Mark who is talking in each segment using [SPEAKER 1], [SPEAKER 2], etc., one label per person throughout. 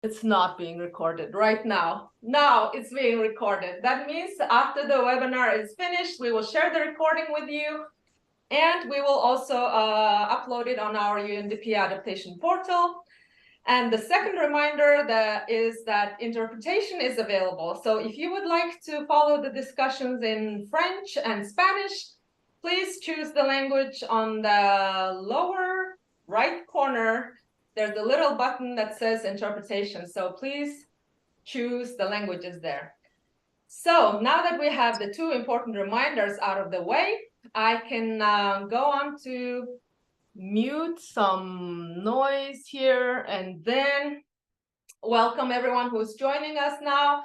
[SPEAKER 1] It's not being recorded right now. Now it's being recorded. That means after the webinar is finished, we will share the recording with you, and we will also upload it on our UNDP adaptation portal. And the second reminder is that interpretation is available. So if you would like to follow the discussions in French and Spanish, please choose the language on the lower right corner. There's a little button that says interpretation. So please choose the languages there. So now that we have the two important reminders out of the way, I can go on to mute some noise here, and then welcome everyone who's joining us now.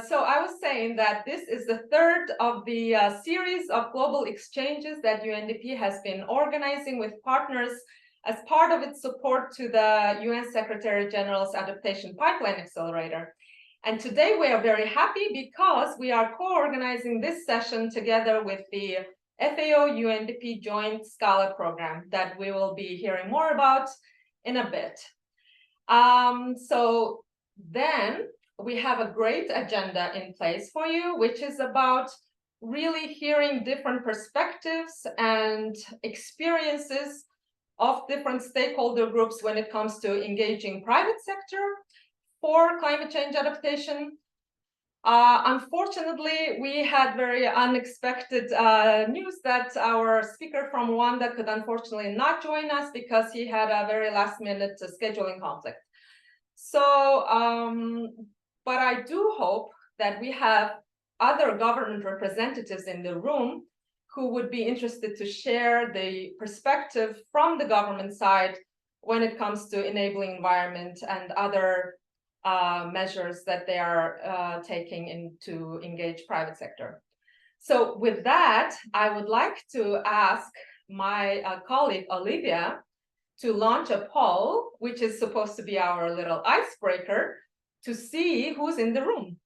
[SPEAKER 1] So I was saying that this is the third of the series of global exchanges that UNDP has been organizing with partners as part of its support to the UN Secretary General's Adaptation Pipeline Accelerator. And today we are very happy because we are co-organizing this session together with the FAO UNDP joint SCALA program that we will be hearing more about in a bit. So then we have a great agenda in place for you, which is about really hearing different perspectives and experiences of different stakeholder groups when it comes to engaging private sector for climate change adaptation. Unfortunately, we had very unexpected news that our speaker from Rwanda could unfortunately not join us because he had a very last-minute scheduling conflict. So, but I do hope that we have other government representatives in the room who would be interested to share the perspective from the government side when it comes to enabling environment and other measures that they are taking to engage private sector. So with that, I would like to ask my colleague Olivia to launch a poll, which is supposed to be our little icebreaker, to see who's in the room.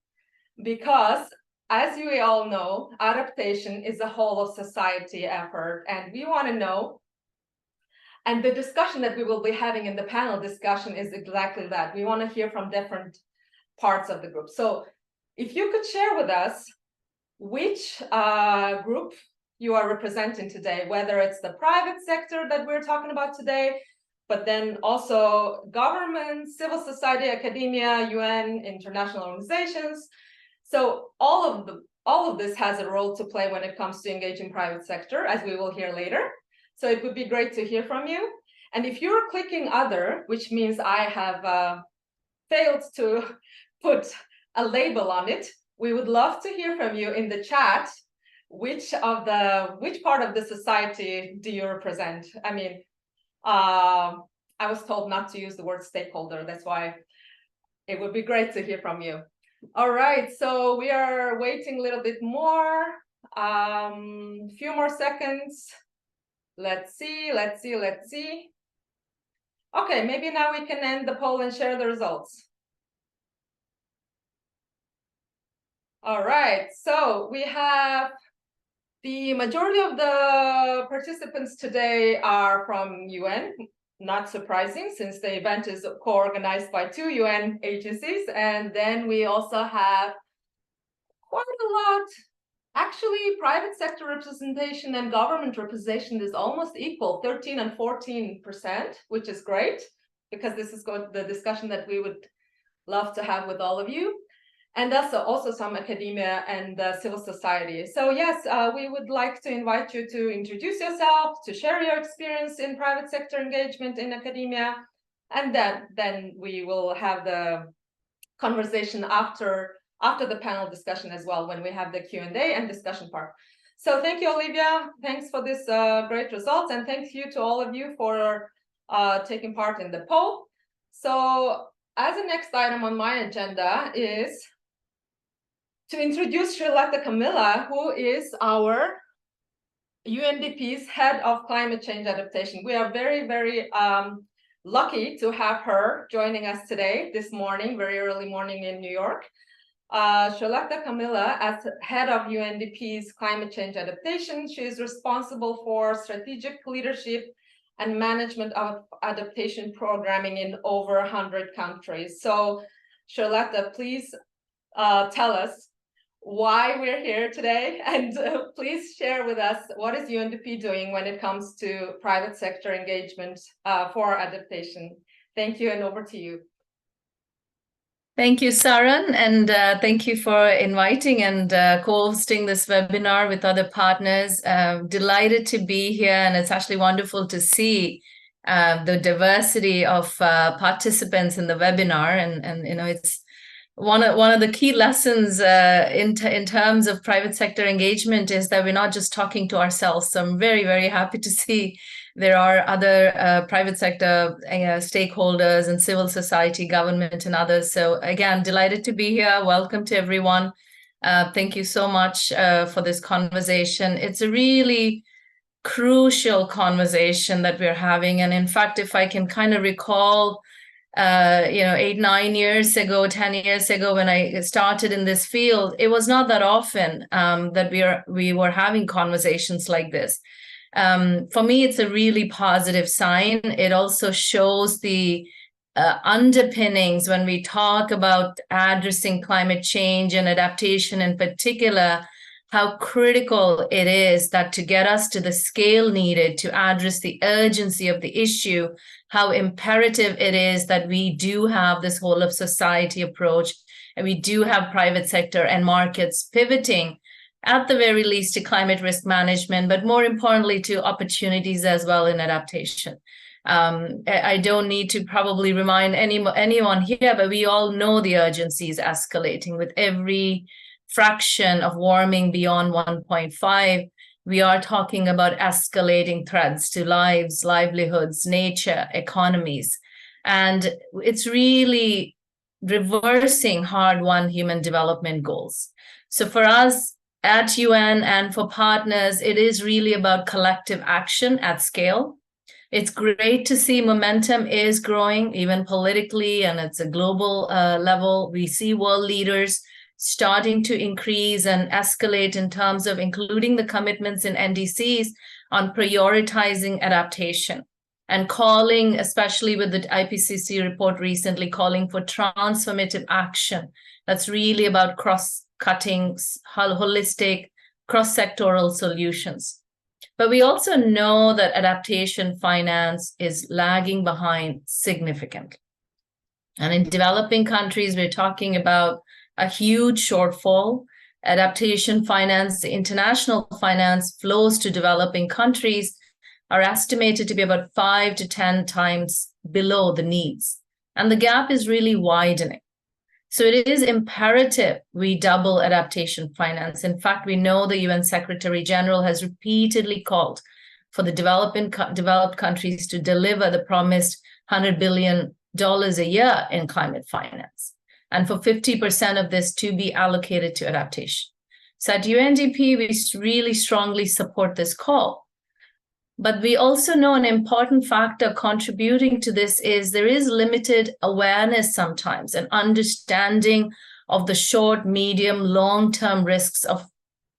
[SPEAKER 1] Because as you all know, adaptation is a whole of society effort, and we want to know. And the discussion that we will be having in the panel discussion is exactly that. We want to hear from different parts of the group. So if you could share with us which group you are representing today, whether it's the private sector that we're talking about today, but then also government, civil society, academia, UN, international organizations. So all of this has a role to play when it comes to engaging private sector, as we will hear later. So it would be great to hear from you. And if you're clicking other, which means I have failed to put a label on it, we would love to hear from you in the chat. Which part of the society do you represent? I mean, I was told not to use the word stakeholder. That's why it would be great to hear from you. All right, so we are waiting a little bit more, few more seconds. Let's see. Okay, maybe now we can end the poll and share the results. All right, so we have the majority of the participants today are from UN, not surprising since the event is co-organized by 2 UN agencies. And then we also have quite a lot. Actually, private sector representation and government representation is almost equal, 13 and 14%, which is great, because this is the discussion that we would love to have with all of you. And also some academia and civil society. So yes, we would like to invite you to introduce yourself, to share your experience in private sector engagement in academia, and then we will have the conversation after the panel discussion as well, when we have the Q&A and discussion part. So thank you, Olivia. Thanks for this great results, and thank you to all of you for taking part in the poll. So as the next item on my agenda is to introduce Srilata Camilla, who is our UNDP's head of climate change adaptation. We are very, very lucky to have her joining us today, this morning, very early morning in New York. Srilata Camilla, as head of UNDP's climate change adaptation, she is responsible for strategic leadership and management of adaptation programming in over 100 countries. So Charlotte, please tell us why we're here today, and please share with us what is UNDP doing when it comes to private sector engagement for adaptation. Thank you, and over to you.
[SPEAKER 2] Thank you, Saran, and thank you for inviting and co-hosting this webinar with other partners. Delighted to be here, and it's actually wonderful to see the diversity of participants in the webinar. And you know, it's one of the key lessons in terms of private sector engagement is that we're not just talking to ourselves. So I'm very, very happy to see there are other private sector stakeholders and civil society, government, and others. So again, delighted to be here. Welcome to everyone. Thank you so much for this conversation. It's a really crucial conversation that we're having. And in fact, if I can kind of recall, 8-9 years ago, 10 years ago, when I started in this field, it was not that often that we were having conversations like this. For me, it's a really positive sign. It also shows the underpinnings when we talk about addressing climate change and adaptation in particular, how critical it is that to get us to the scale needed to address the urgency of the issue, how imperative it is that we do have this whole of society approach, and we do have private sector and markets pivoting at the very least to climate risk management, but more importantly to opportunities as well in adaptation. I don't need to probably remind anyone here, but we all know the urgency is escalating with every fraction of warming beyond 1.5. We are talking about escalating threats to lives, livelihoods, nature, economies. And it's really reversing hard-won human development goals. So for us at UN and for partners, it is really about collective action at scale. It's great to see momentum is growing, even politically, and it's a global level. We see world leaders starting to increase and escalate in terms of including the commitments in NDCs on prioritizing adaptation and calling, especially with the IPCC report recently, calling for transformative action. That's really about cross-cutting, holistic, cross-sectoral solutions. But we also know that adaptation finance is lagging behind significantly. And in developing countries, we're talking about a huge shortfall. Adaptation finance, the international finance flows to developing countries are estimated to be about 5 to 10 times below the needs. And the gap is really widening. So it is imperative we double adaptation finance. In fact, we know the UN Secretary General has repeatedly called for the developed countries to deliver the promised $100 billion a year in climate finance, and for 50% of this to be allocated to adaptation. So at UNDP, we really strongly support this call. But we also know an important factor contributing to this is there is limited awareness sometimes and understanding of the short, medium, long-term risks of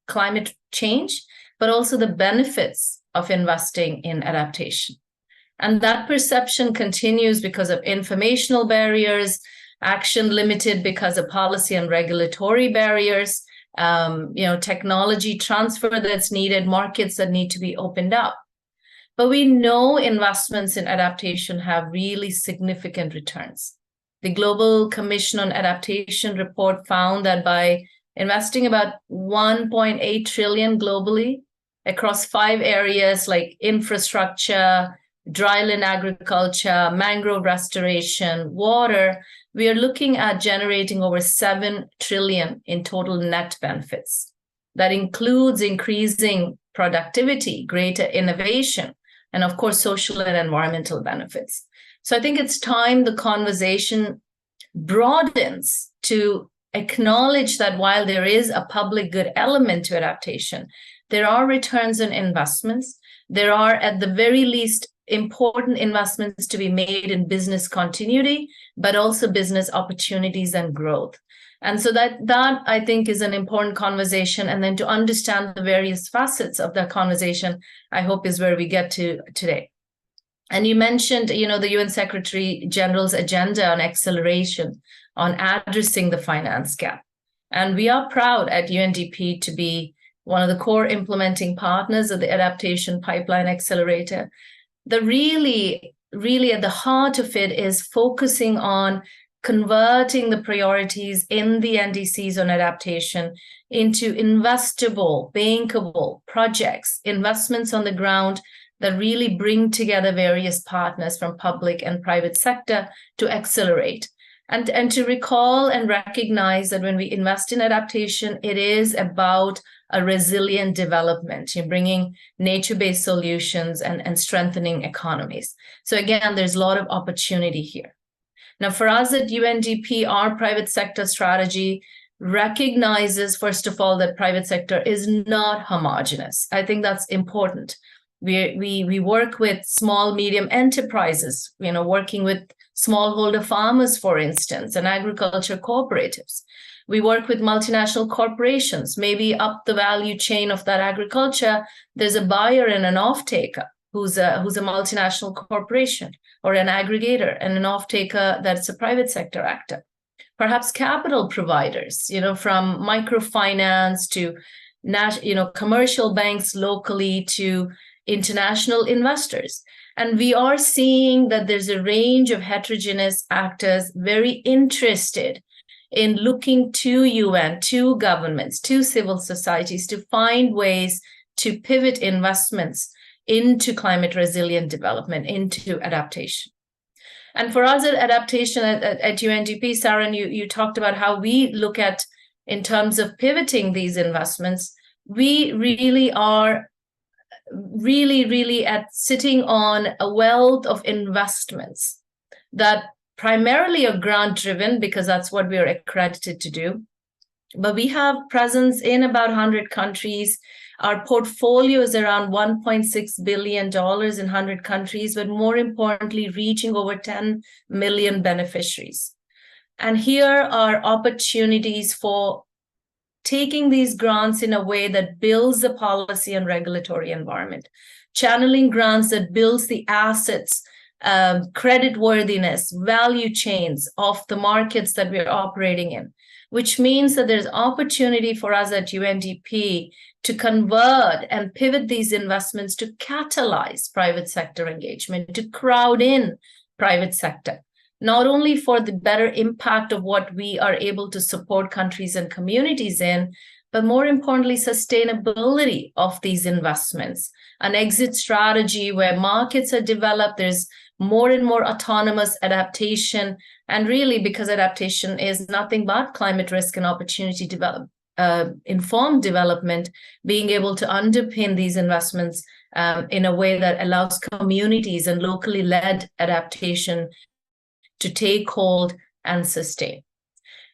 [SPEAKER 2] climate change, but also the benefits of investing in adaptation. And that perception continues because of informational barriers, action limited because of policy and regulatory barriers, technology transfer that's needed, markets that need to be opened up. But we know investments in adaptation have really significant returns. The Global Commission on Adaptation report found that by investing about 1.8 trillion globally across 5 areas like infrastructure, dryland agriculture, mangrove restoration, water, we are looking at generating over 7 trillion in total net benefits. That includes increasing productivity, greater innovation, and of course, social and environmental benefits. So I think it's time the conversation broadens to acknowledge that while there is a public good element to adaptation, there are returns on investments. There are, at the very least, important investments to be made in business continuity, but also business opportunities and growth. And so that I think is an important conversation. And then to understand the various facets of that conversation, I hope is where we get to today. And you mentioned, the UN Secretary General's agenda on acceleration, on addressing the finance gap. And we are proud at UNDP to be one of the core implementing partners of the Adaptation Pipeline Accelerator. The really at the heart of it is focusing on converting the priorities in the NDCs on adaptation into investable, bankable projects, investments on the ground that really bring together various partners from public and private sector to accelerate. And to recall and recognize that when we invest in adaptation, it is about a resilient development, bringing nature-based solutions and strengthening economies. So again, there's a lot of opportunity here. Now, for us at UNDP, our private sector strategy recognizes, first of all, that private sector is not homogeneous. I think that's important. We work with small, medium enterprises, working with smallholder farmers, for instance, and agriculture cooperatives. We work with multinational corporations. Maybe up the value chain of that agriculture, there's a buyer and an off-taker who's a multinational corporation, or an aggregator and an off-taker that's a private sector actor. Perhaps capital providers, from microfinance to commercial banks locally to international investors. And we are seeing that there's a range of heterogeneous actors very interested in looking to UN, to governments, to civil societies to find ways to pivot investments into climate resilient development, into adaptation. And for us at adaptation at UNDP, Saran, you talked about how we look at, in terms of pivoting these investments, we really are really at sitting on a wealth of investments that primarily are grant driven, because that's what we are accredited to do. But we have presence in about 100 countries. Our portfolio is around $1.6 billion in 100 countries, but more importantly, reaching over 10 million beneficiaries. And here are opportunities for taking these grants in a way that builds the policy and regulatory environment, channeling grants that builds the assets, creditworthiness, value chains of the markets that we're operating in, which means that there's opportunity for us at UNDP to convert and pivot these investments to catalyze private sector engagement, to crowd in private sector, not only for the better impact of what we are able to support countries and communities in, but more importantly, sustainability of these investments, an exit strategy where markets are developed, there's more and more autonomous adaptation, and really, because adaptation is nothing but climate risk and opportunity informed development, being able to underpin these investments in a way that allows communities and locally led adaptation to take hold and sustain.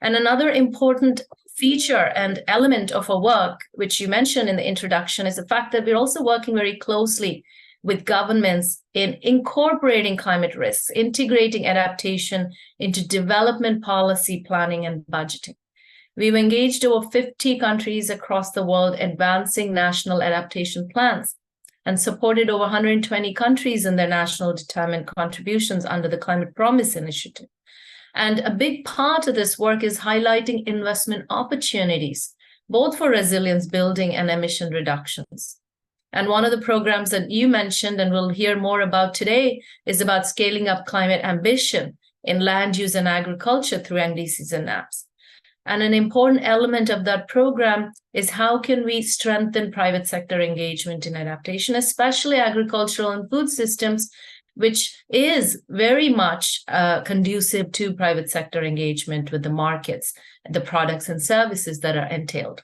[SPEAKER 2] And another important feature and element of our work, which you mentioned in the introduction, is the fact that we're also working very closely with governments in incorporating climate risks, integrating adaptation into development policy planning and budgeting. We've engaged over 50 countries across the world advancing national adaptation plans, and supported over 120 countries in their national determined contributions under the Climate Promise Initiative. And a big part of this work is highlighting investment opportunities, both for resilience building and emission reductions. And one of the programs that you mentioned, and we'll hear more about today, is about scaling up climate ambition in land use and agriculture through NDCs and NAPs. And an important element of that program is how can we strengthen private sector engagement in adaptation, especially agricultural and food systems, which is very much conducive to private sector engagement with the markets, the products and services that are entailed.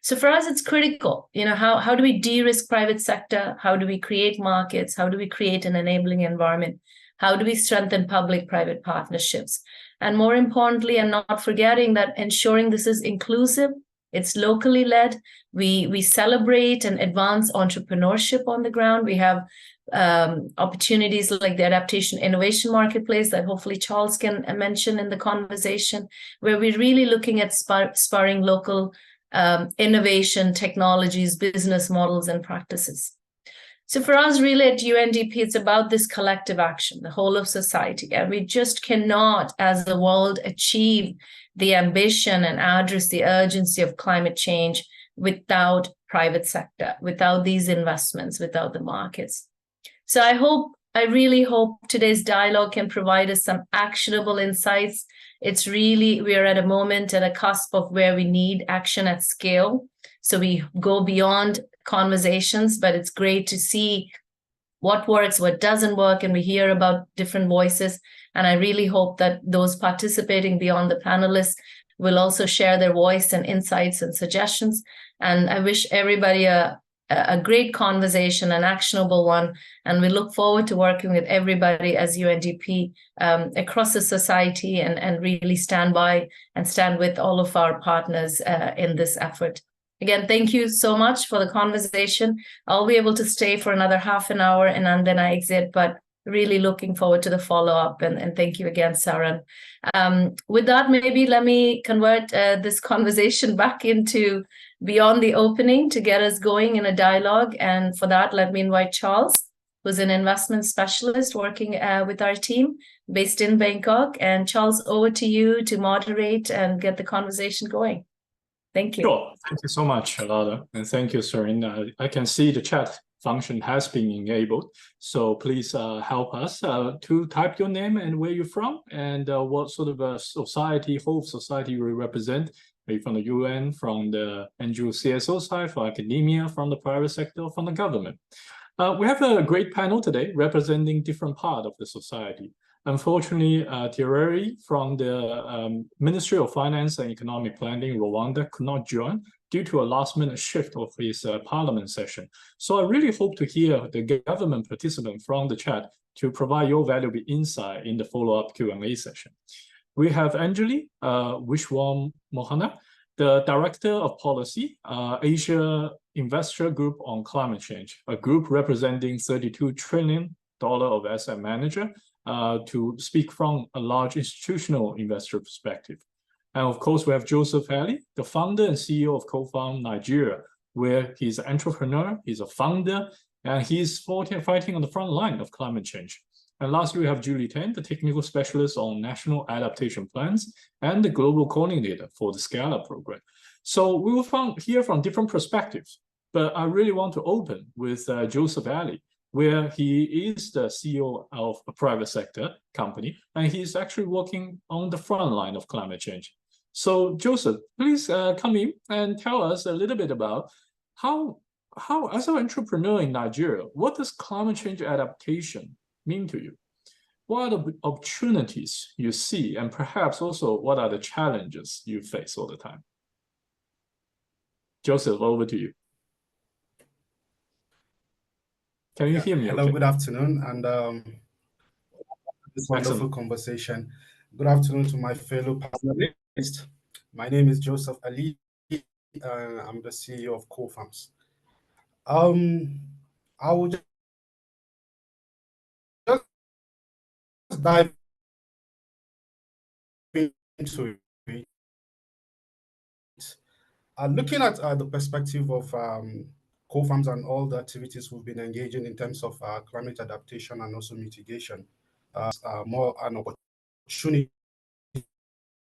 [SPEAKER 2] So for us, it's critical. How do we de-risk private sector? How do we create markets? How do we create an enabling environment? How do we strengthen public-private partnerships? And more importantly, and not forgetting that ensuring this is inclusive, it's locally led. We celebrate and advance entrepreneurship on the ground. We have opportunities like the Adaptation Innovation Marketplace that hopefully Charles can mention in the conversation, where we're really looking at spurring local innovation, technologies, business models, and practices. So for us, really at UNDP, it's about this collective action, the whole of society. And we just cannot, as the world, achieve the ambition and address the urgency of climate change without private sector, without these investments, without the markets. So I really hope today's dialogue can provide us some actionable insights. We are at a moment, at a cusp of where we need action at scale. So we go beyond conversations, but it's great to see what works, what doesn't work, and we hear about different voices. And I really hope that those participating beyond the panelists will also share their voice and insights and suggestions. And I wish everybody a great conversation, an actionable one. And we look forward to working with everybody as UNDP across the society and really stand by and stand with all of our partners in this effort. Again, thank you so much for the conversation. I'll be able to stay for another half an hour and then I exit, but really looking forward to the follow-up. And thank you again, Saran. With that, maybe let me convert this conversation back into beyond the opening to get us going in a dialogue. And for that, let me invite Charles, who's an investment specialist working with our team based in Bangkok. And Charles, over to you to moderate and get the conversation going. Thank you.
[SPEAKER 3] Sure. Thank you so much, Alada. And thank you, Sarin. I can see the chat function has been enabled. So please help us to type your name and where you're from and what sort of a society, whole society you represent, maybe from the UN, from the NGO CSO side, from academia, from the private sector, from the government. We have a great panel today representing different parts of the society. Unfortunately, Thierry from the Ministry of Finance and Economic Planning, Rwanda, could not join due to a last-minute shift of his parliament session. So I really hope to hear the government participant from the chat to provide your valuable insight in the follow-up Q&A session. We have Anjali Vishwam Mohana, the Director of Policy, Asia Investor Group on Climate Change, a group representing $32 trillion of asset manager, to speak from a large institutional investor perspective. And of course, we have Joseph Ali, the founder and CEO of Co-Found Nigeria, where he's an entrepreneur, he's a founder, and he's fighting on the front line of climate change. And lastly, we have Julie Tan, the technical specialist on national adaptation plans and the global coordinator for the SCALA program. So we will hear from different perspectives, but I really want to open with Joseph Ali, where he is the CEO of a private sector company, and he's actually working on the front line of climate change. So Joseph, please come in and tell us a little bit about how as an entrepreneur in Nigeria, what does climate change adaptation mean to you? What are the opportunities you see, and perhaps also what are the challenges you face all the time? Joseph, over to you. Can you hear me?
[SPEAKER 4] Hello,
[SPEAKER 3] okay?
[SPEAKER 4] Good afternoon, and this wonderful conversation. Good afternoon to my fellow panelists. My name is Joseph Ali, and I'm the CEO of Co-Farms. I will just dive into it. Looking at the perspective of Co-Farms and all the activities we've been engaging in terms of climate adaptation and also mitigation, more an opportunity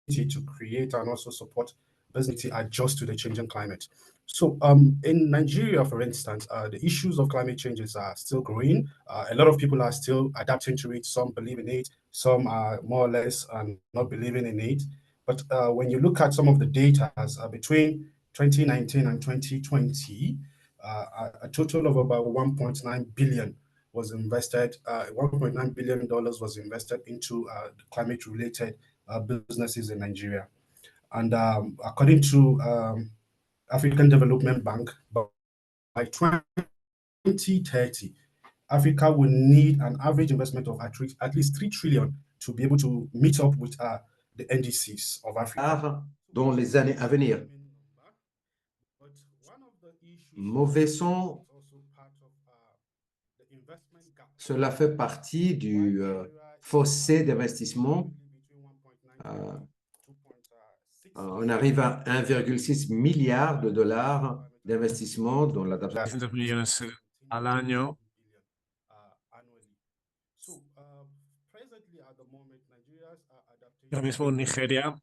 [SPEAKER 4] to create and also support business to adjust to the changing climate. So in Nigeria, for instance, the issues of climate changes are still growing. A lot of people are still adapting to it. Some believe in it, some are more or less not believing in it. But when you look at some of the data between 2019 and 2020, a total of about 1.9 billion was invested. $1.9 billion was invested into climate-related businesses in Nigeria. And according to African Development Bank, by 2030, Africa will need an average investment of at least 3 trillion to be able to meet up with the NDCs of Africa.
[SPEAKER 5] Dans les années à venir. Mauvais son, cela fait partie du fossé d'investissement. On arrive à 1,6 milliard de dollars d'investissement dans l'adaptation.
[SPEAKER 6] $100 millones al año Ahora mismo en Nigeria,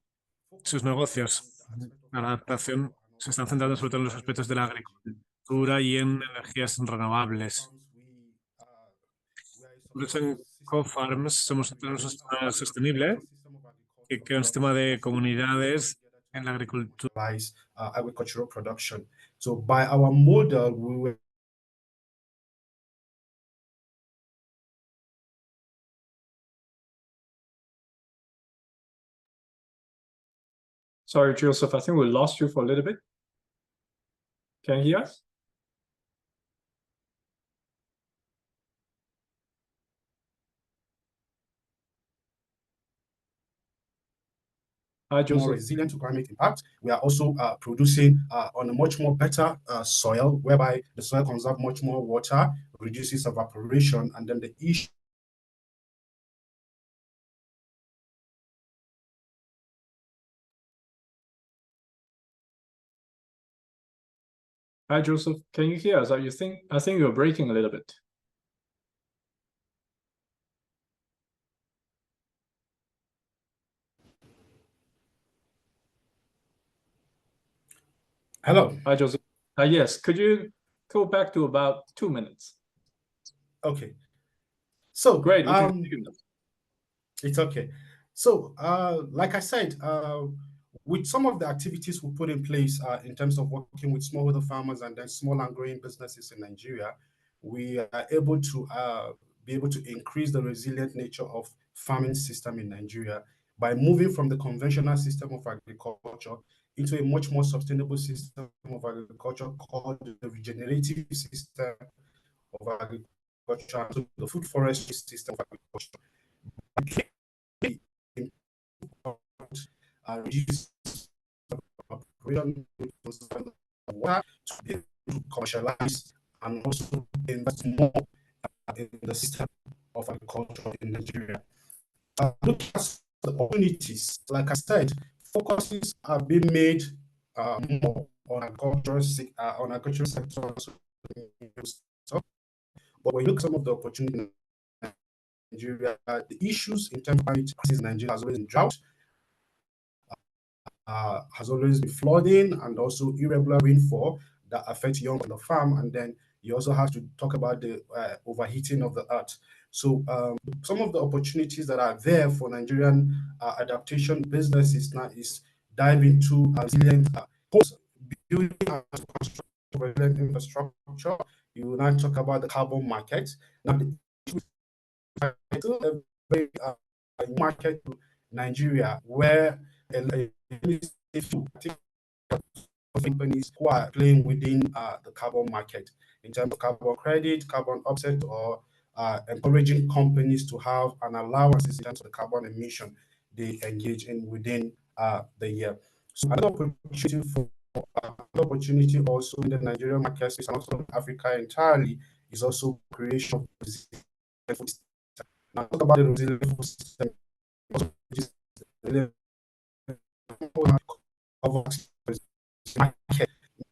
[SPEAKER 6] sus negocios, la adaptación, se están centrando sobre todo en los aspectos de la agricultura y en energías renovables. Por eso en Co-Farms tenemos un sistema sostenible que crea un sistema de comunidades en la agricultura.
[SPEAKER 4] Agricultural production. So by our model, we will
[SPEAKER 3] Sorry, Joseph, I think we lost you for a little bit. Can you hear us? Hi,
[SPEAKER 4] more
[SPEAKER 3] Joseph.
[SPEAKER 4] resilient to climate impact. We are also producing on a much more better soil, whereby the soil conserves much more water, reduces evaporation, and then the issue.
[SPEAKER 3] Hi, Joseph. Can you hear us? I think you're breaking a little bit.
[SPEAKER 4] Hello.
[SPEAKER 3] Hi, Joseph. Yes, could you go back to about 2 minutes?
[SPEAKER 4] Okay. So
[SPEAKER 3] Great. We can hear you now.
[SPEAKER 4] it's okay. So like I said, with some of the activities we put in place in terms of working with smallholder farmers and then small and growing businesses in Nigeria, we are able to be able to increase the resilient nature of farming system in Nigeria by moving from the conventional system of agriculture into a much more sustainable system of agriculture called the regenerative system of agriculture, so the food forestry system of agriculture. Reduce water to be able to commercialize and also invest more in the system of agriculture in Nigeria. Look at the opportunities. Like I said, focuses are being made more on agricultural sector. But when you look at some of the opportunities in Nigeria, the issues in terms of climate crisis in Nigeria has always been drought, has always been flooding, and also irregular rainfall that affect young on the farm. And then you also have to talk about the overheating of the earth. So some of the opportunities that are there for Nigerian adaptation businesses now is dive into resilient building and resilient infrastructure. You will now talk about the carbon market. Now, still a very market to Nigeria where companies who are playing within the carbon market in terms of carbon credit, carbon offset, or encouraging companies to have an allowances in terms of the carbon emission they engage in within the year. So another opportunity also in the Nigerian market space and also Africa entirely is also creation of resilient food system. Now talk about the resilient food system.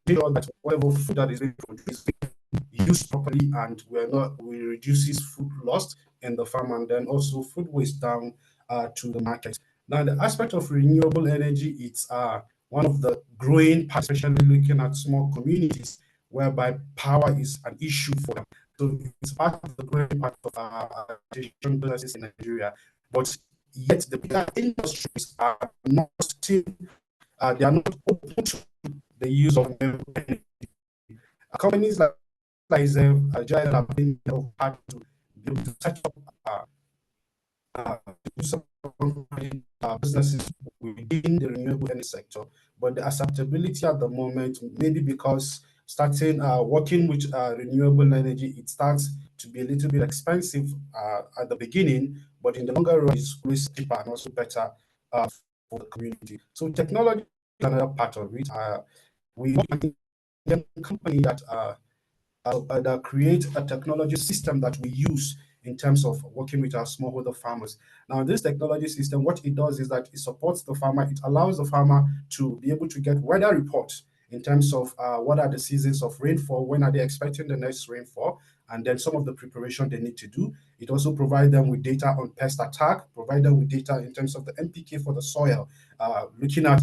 [SPEAKER 4] That whatever food that is being produced used properly, and we reduces food loss in the farm, and then also food waste down to the market. Now, the aspect of renewable energy, it's one of the growing parts, especially looking at small communities whereby power is an issue for them. So it's part of the growing part of adaptation businesses in Nigeria, but yet the bigger industries are not still they are not open to the use of energy. Companies like Agile have been hard to be able to set up businesses within the renewable energy sector, but the acceptability at the moment, maybe because starting working with renewable energy, it starts to be a little bit expensive at the beginning, but in the longer run, it's always cheaper and also better for the community. So technology is another part of it. We have a company that create a technology system that we use in terms of working with our smallholder farmers. Now, this technology system, what it does is that it supports the farmer. It allows the farmer to be able to get weather reports in terms of what are the seasons of rainfall, when are they expecting the next rainfall, and then some of the preparation they need to do. It also provides them with data on pest attack, provide them with data in terms of the NPK for the soil, looking at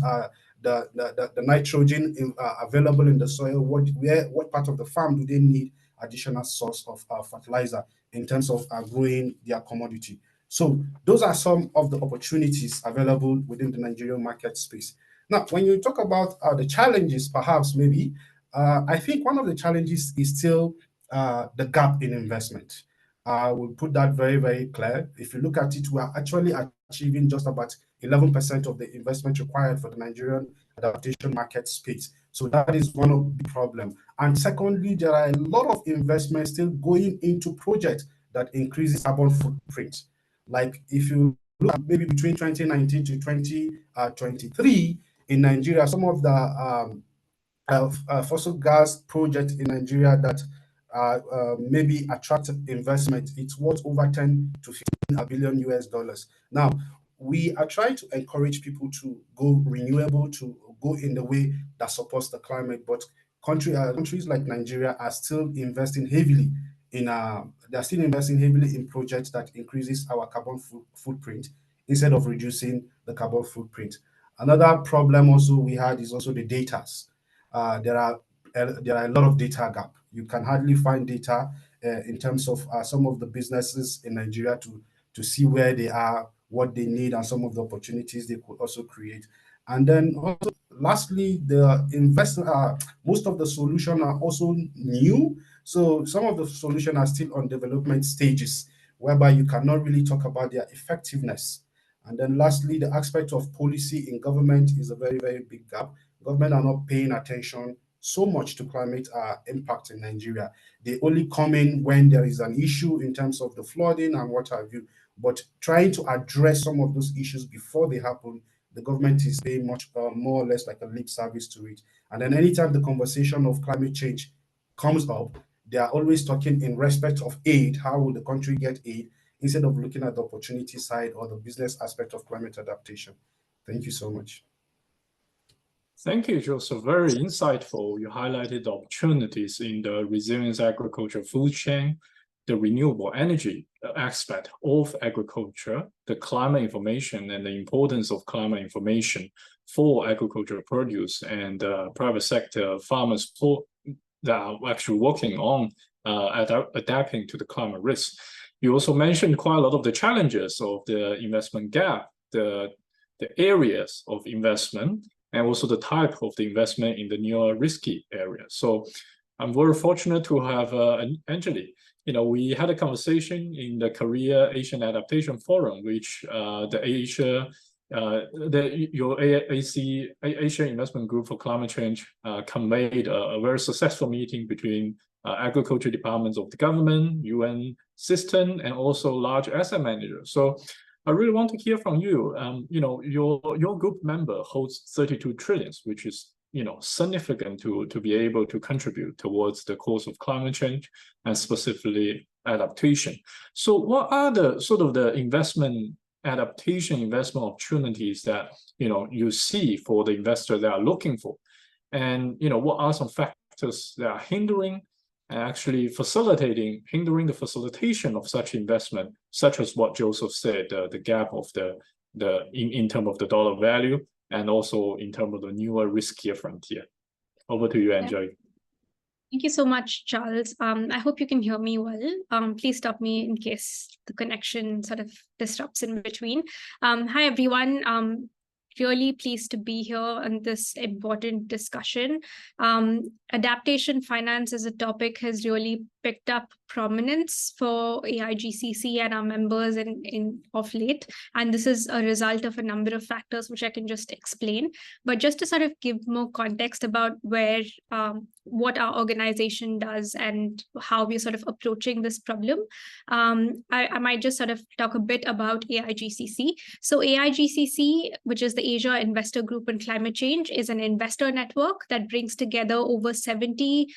[SPEAKER 4] the nitrogen available in the soil, what part of the farm do they need additional source of fertilizer in terms of growing their commodity. So those are some of the opportunities available within the Nigerian market space. Now, when you talk about the challenges, perhaps maybe, I think one of the challenges is still the gap in investment. We'll put that very, very clear. If you look at it, we are actually achieving just about 11% of the investment required for the Nigerian adaptation market space. So that is one of the problems. And secondly, there are a lot of investments still going into projects that increases carbon footprint. Like if you look at maybe between 2019 to 2023 in Nigeria, some of the fossil gas projects in Nigeria that maybe attract investment, it's worth over 10 to 15 billion US dollars. Now, we are trying to encourage people to go renewable, to go in the way that supports the climate, but countries like Nigeria are still investing heavily in projects that increases our carbon footprint instead of reducing the carbon footprint. Another problem also we had is also the data. There are a lot of data gap. You can hardly find data in terms of some of the businesses in Nigeria to see where they are, what they need, and some of the opportunities they could also create. And then also, lastly, most of the solutions are also new. So some of the solutions are still on development stages, whereby you cannot really talk about their effectiveness. And then lastly, the aspect of policy in government is a very, very big gap. Government are not paying attention so much to climate impact in Nigeria. They only come in when there is an issue in terms of the flooding and what have you. But trying to address some of those issues before they happen, the government is paying much more or less like a lip service to it. And then anytime the conversation of climate change comes up, they are always talking in respect of aid. How will the country get aid, instead of looking at the opportunity side or the business aspect of climate adaptation? Thank you so much.
[SPEAKER 3] Thank you, Joseph. Very insightful. You highlighted the opportunities in the resilience agriculture food chain, the renewable energy aspect of agriculture, the climate information, and the importance of climate information for agricultural produce and private sector farmers that are actually working on adapting to the climate risk. You also mentioned quite a lot of the challenges of the investment gap, the areas of investment, and also the type of the investment in the newer risky areas. So I'm very fortunate to have Anjali. We had a conversation in the Korea Asian Adaptation Forum, which your Asia Investment Group for Climate Change conveyed a very successful meeting between agriculture departments of the government, UN system, and also large asset managers. So I really want to hear from you. Your group member holds 32 trillion, which is significant to be able to contribute towards the cause of climate change and specifically adaptation. So what are the sort of the investment opportunities that you see for the investors that are looking for? And what are some factors that are hindering and actually hindering the facilitation of such investment, such as what Joseph said, the gap of in terms of the dollar value, and also in terms of the newer, riskier frontier. Over to you, Anjali.
[SPEAKER 7] Thank you so much, Charles. I hope you can hear me well. Please stop me in case the connection sort of disrupts in between. Hi, everyone. Really pleased to be here on this important discussion. Adaptation finance as a topic has really picked up prominence for AIGCC and our members of late. And this is a result of a number of factors, which I can just explain. But just to sort of give more context about what our organization does and how we're sort of approaching this problem, I might just sort of talk a bit about AIGCC. So AIGCC, which is the Asia Investor Group on Climate Change, is an investor network that brings together over 70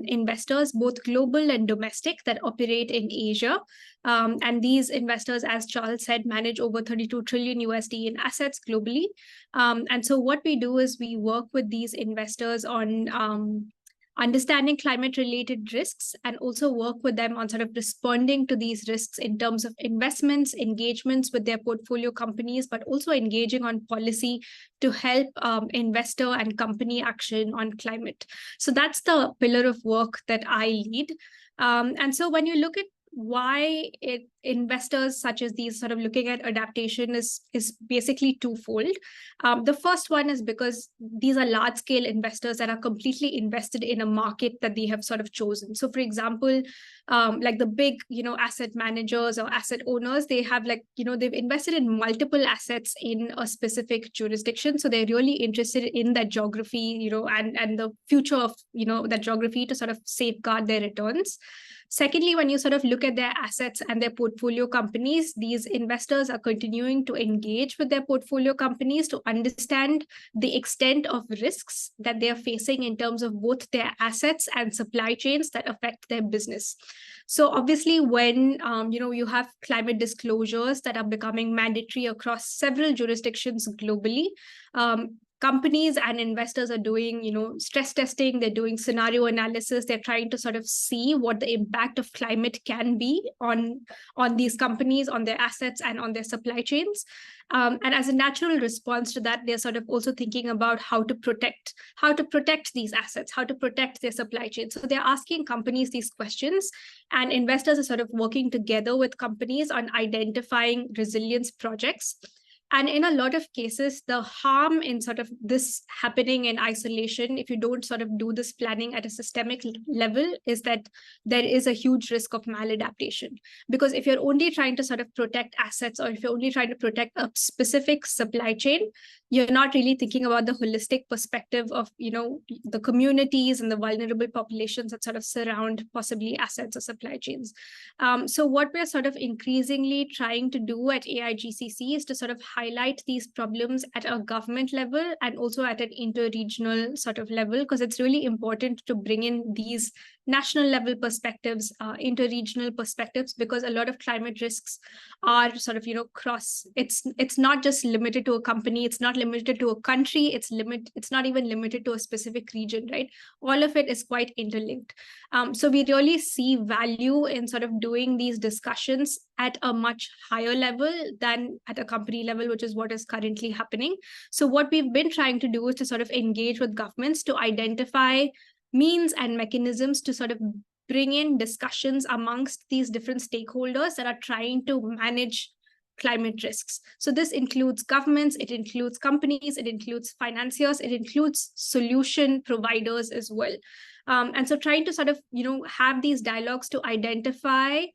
[SPEAKER 7] investors, both global and domestic, that operate in Asia. And these investors, as Charles said, manage over 32 trillion USD in assets globally. And so what we do is we work with these investors on understanding climate-related risks, and also work with them on sort of responding to these risks in terms of investments, engagements with their portfolio companies, but also engaging on policy to help investor and company action on climate. So that's the pillar of work that I lead. And so when you look at why investors such as these sort of looking at adaptation is basically twofold. The first one is because these are large scale investors that are completely invested in a market that they have sort of chosen. So for example, like the big, asset managers or asset owners, they have they've invested in multiple assets in a specific jurisdiction. So they're really interested in that geography, and the future of, that geography to sort of safeguard their returns. Secondly, when you sort of look at their assets and their portfolio companies, these investors are continuing to engage with their portfolio companies to understand the extent of risks that they are facing in terms of both their assets and supply chains that affect their business. So obviously, when you have climate disclosures that are becoming mandatory across several jurisdictions globally, companies and investors are doing, stress testing, they're doing scenario analysis, they're trying to sort of see what the impact of climate can be on these companies, on their assets, and on their supply chains. And as a natural response to that, they're sort of also thinking about how to protect these assets, how to protect their supply chain. So they're asking companies these questions, and investors are sort of working together with companies on identifying resilience projects. And in a lot of cases, the harm in sort of this happening in isolation, if you don't sort of do this planning at a systemic level, is that there is a huge risk of maladaptation. Because if you're only trying to sort of protect assets, or if you're only trying to protect a specific supply chain, you're not really thinking about the holistic perspective of, the communities and the vulnerable populations that sort of surround possibly assets or supply chains. So what we're sort of increasingly trying to do at AIGCC is to sort of highlight these problems at a government level and also at an interregional sort of level, because it's really important to bring in these national level perspectives, interregional perspectives, because a lot of climate risks are sort of, cross. It's not just limited to a company, it's not limited to a country, it's not even limited to a specific region, right? All of it is quite interlinked. So we really see value in sort of doing these discussions at a much higher level than at a company level, which is what is currently happening. So what we've been trying to do is to sort of engage with governments to identify means and mechanisms to sort of bring in discussions amongst these different stakeholders that are trying to manage climate risks. So this includes governments, it includes companies, it includes financiers, it includes solution providers as well. And so trying to sort of, have these dialogues to identify,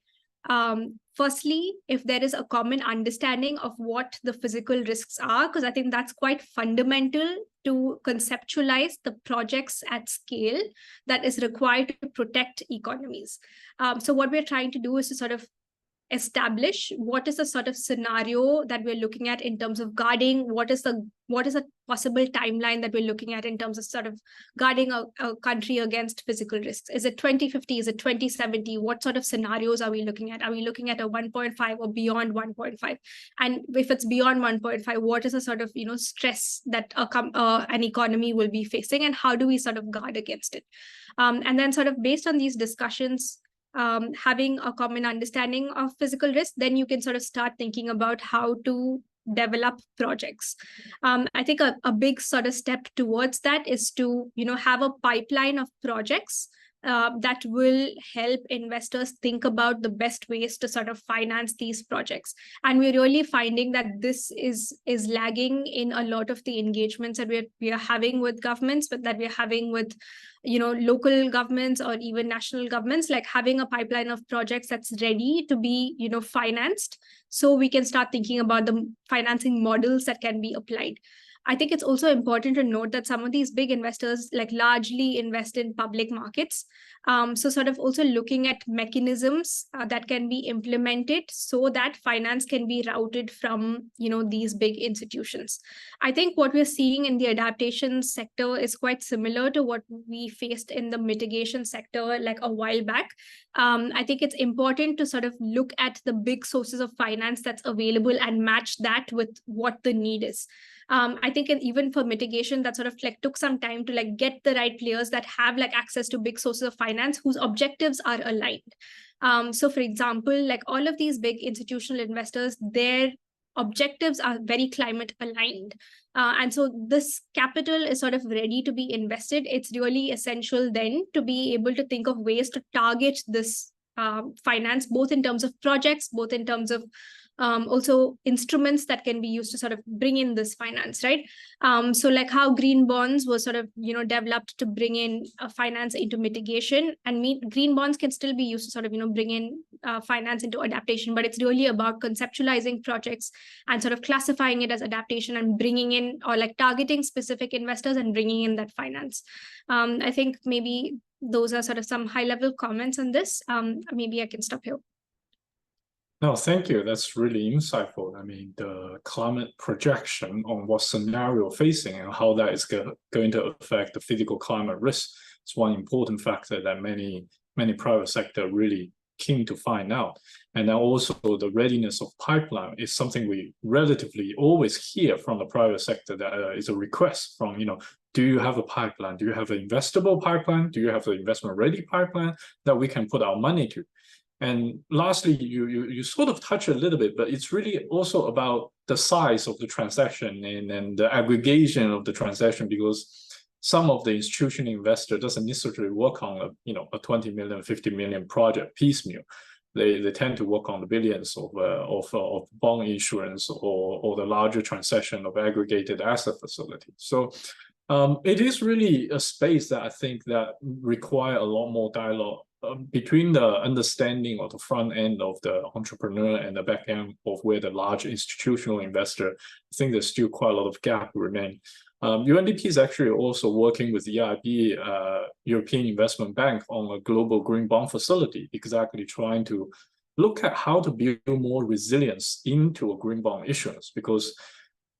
[SPEAKER 7] firstly, if there is a common understanding of what the physical risks are, because I think that's quite fundamental to conceptualize the projects at scale that is required to protect economies. So what we're trying to do is to sort of establish what is the sort of scenario that we're looking at in terms of guarding, what is a possible timeline that we're looking at in terms of sort of guarding a country against physical risks. Is it 2050? Is it 2070? What sort of scenarios are we looking at? Are we looking at a 1.5 or beyond 1.5? And if it's beyond 1.5, what is the sort of stress that an economy will be facing, and how do we sort of guard against it? And then sort of based on these discussions, having a common understanding of physical risk, then you can sort of start thinking about how to develop projects. I think a big sort of step towards that is to, have a pipeline of projects that will help investors think about the best ways to sort of finance these projects. And we're really finding that this is lagging in a lot of the engagements that we are having with governments, but that we're having with local governments or even national governments, like having a pipeline of projects that's ready to be financed, so we can start thinking about the financing models that can be applied. I think it's also important to note that some of these big investors largely invest in public markets. So sort of also looking at mechanisms that can be implemented so that finance can be routed from, these big institutions. I think what we're seeing in the adaptation sector is quite similar to what we faced in the mitigation sector like a while back. I think it's important to sort of look at the big sources of finance that's available and match that with what the need is. I think even for mitigation, that sort of like took some time to like get the right players that have like access to big sources of finance whose objectives are aligned. So for example, like all of these big institutional investors, their objectives are very climate aligned. And so this capital is sort of ready to be invested. It's really essential then to be able to think of ways to target this finance, both in terms of projects, both in terms of also instruments that can be used to sort of bring in this finance, right? So like how green bonds were sort of, developed to bring in finance into mitigation, and green bonds can still be used to sort of, bring in finance into adaptation, but it's really about conceptualizing projects and sort of classifying it as adaptation and bringing in, or like targeting specific investors and bringing in that finance. I think maybe those are sort of some high-level comments on this. Maybe I can stop here.
[SPEAKER 3] No, thank you. That's really insightful. I mean, the climate projection on what scenario facing and how that is going to affect the physical climate risk is one important factor that many private sector really keen to find out. And then also the readiness of pipeline is something we relatively always hear from the private sector that is a request from, do you have a pipeline? Do you have an investable pipeline? Do you have an investment ready pipeline that we can put our money to? And lastly, you sort of touch a little bit, but it's really also about the size of the transaction and the aggregation of the transaction, because some of the institutional investor doesn't necessarily work on a 20 million, 50 million project piecemeal. They tend to work on the billions of bond issuance or the larger transaction of aggregated asset facility. So it is really a space that I think that require a lot more dialogue between the understanding of the front end of the entrepreneur and the back end of where the large institutional investor. I think there's still quite a lot of gap remain. UNDP is actually also working with the EIB, European Investment Bank, on a global green bond facility, exactly trying to look at how to build more resilience into a green bond issuance. Because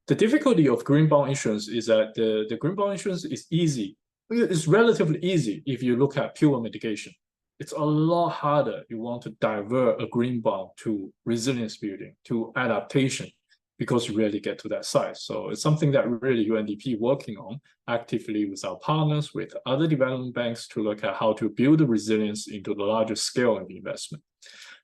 [SPEAKER 3] the difficulty of green bond issuance is that the green bond issuance is easy. It's relatively easy if you look at pure mitigation. It's a lot harder. You want to divert a green bond to resilience building, to adaptation, because you rarely get to that size. So it's something that really UNDP working on actively with our partners, with other development banks, to look at how to build the resilience into the larger scale of investment.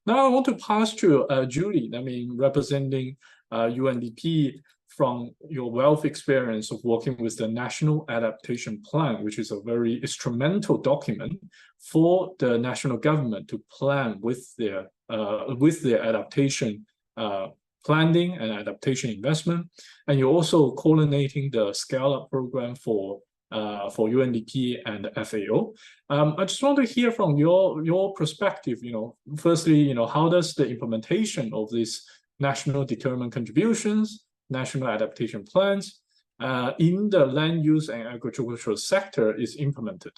[SPEAKER 3] Now I want to pass to Julie, representing UNDP, from your wealth experience of working with the National Adaptation Plan, which is a very instrumental document for the national government to plan with their adaptation planning and adaptation investment. And you're also coordinating the SCALA program for UNDP and FAO. I just want to hear from your perspective. Firstly, how does the implementation of these national determined contributions, national adaptation plans in the land use and agricultural sector is implemented?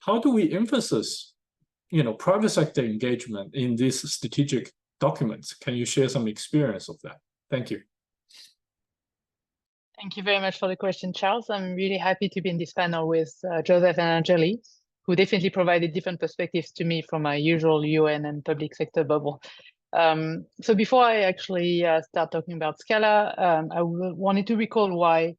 [SPEAKER 3] How do we emphasize, private sector engagement in these strategic documents? Can you share some experience of that? Thank you.
[SPEAKER 8] Thank you very much for the question, Charles. I'm really happy to be in this panel with Joseph and Angeli, who definitely provided different perspectives to me from my usual UN and public sector bubble. So before I actually start talking about SCALA, I wanted to recall why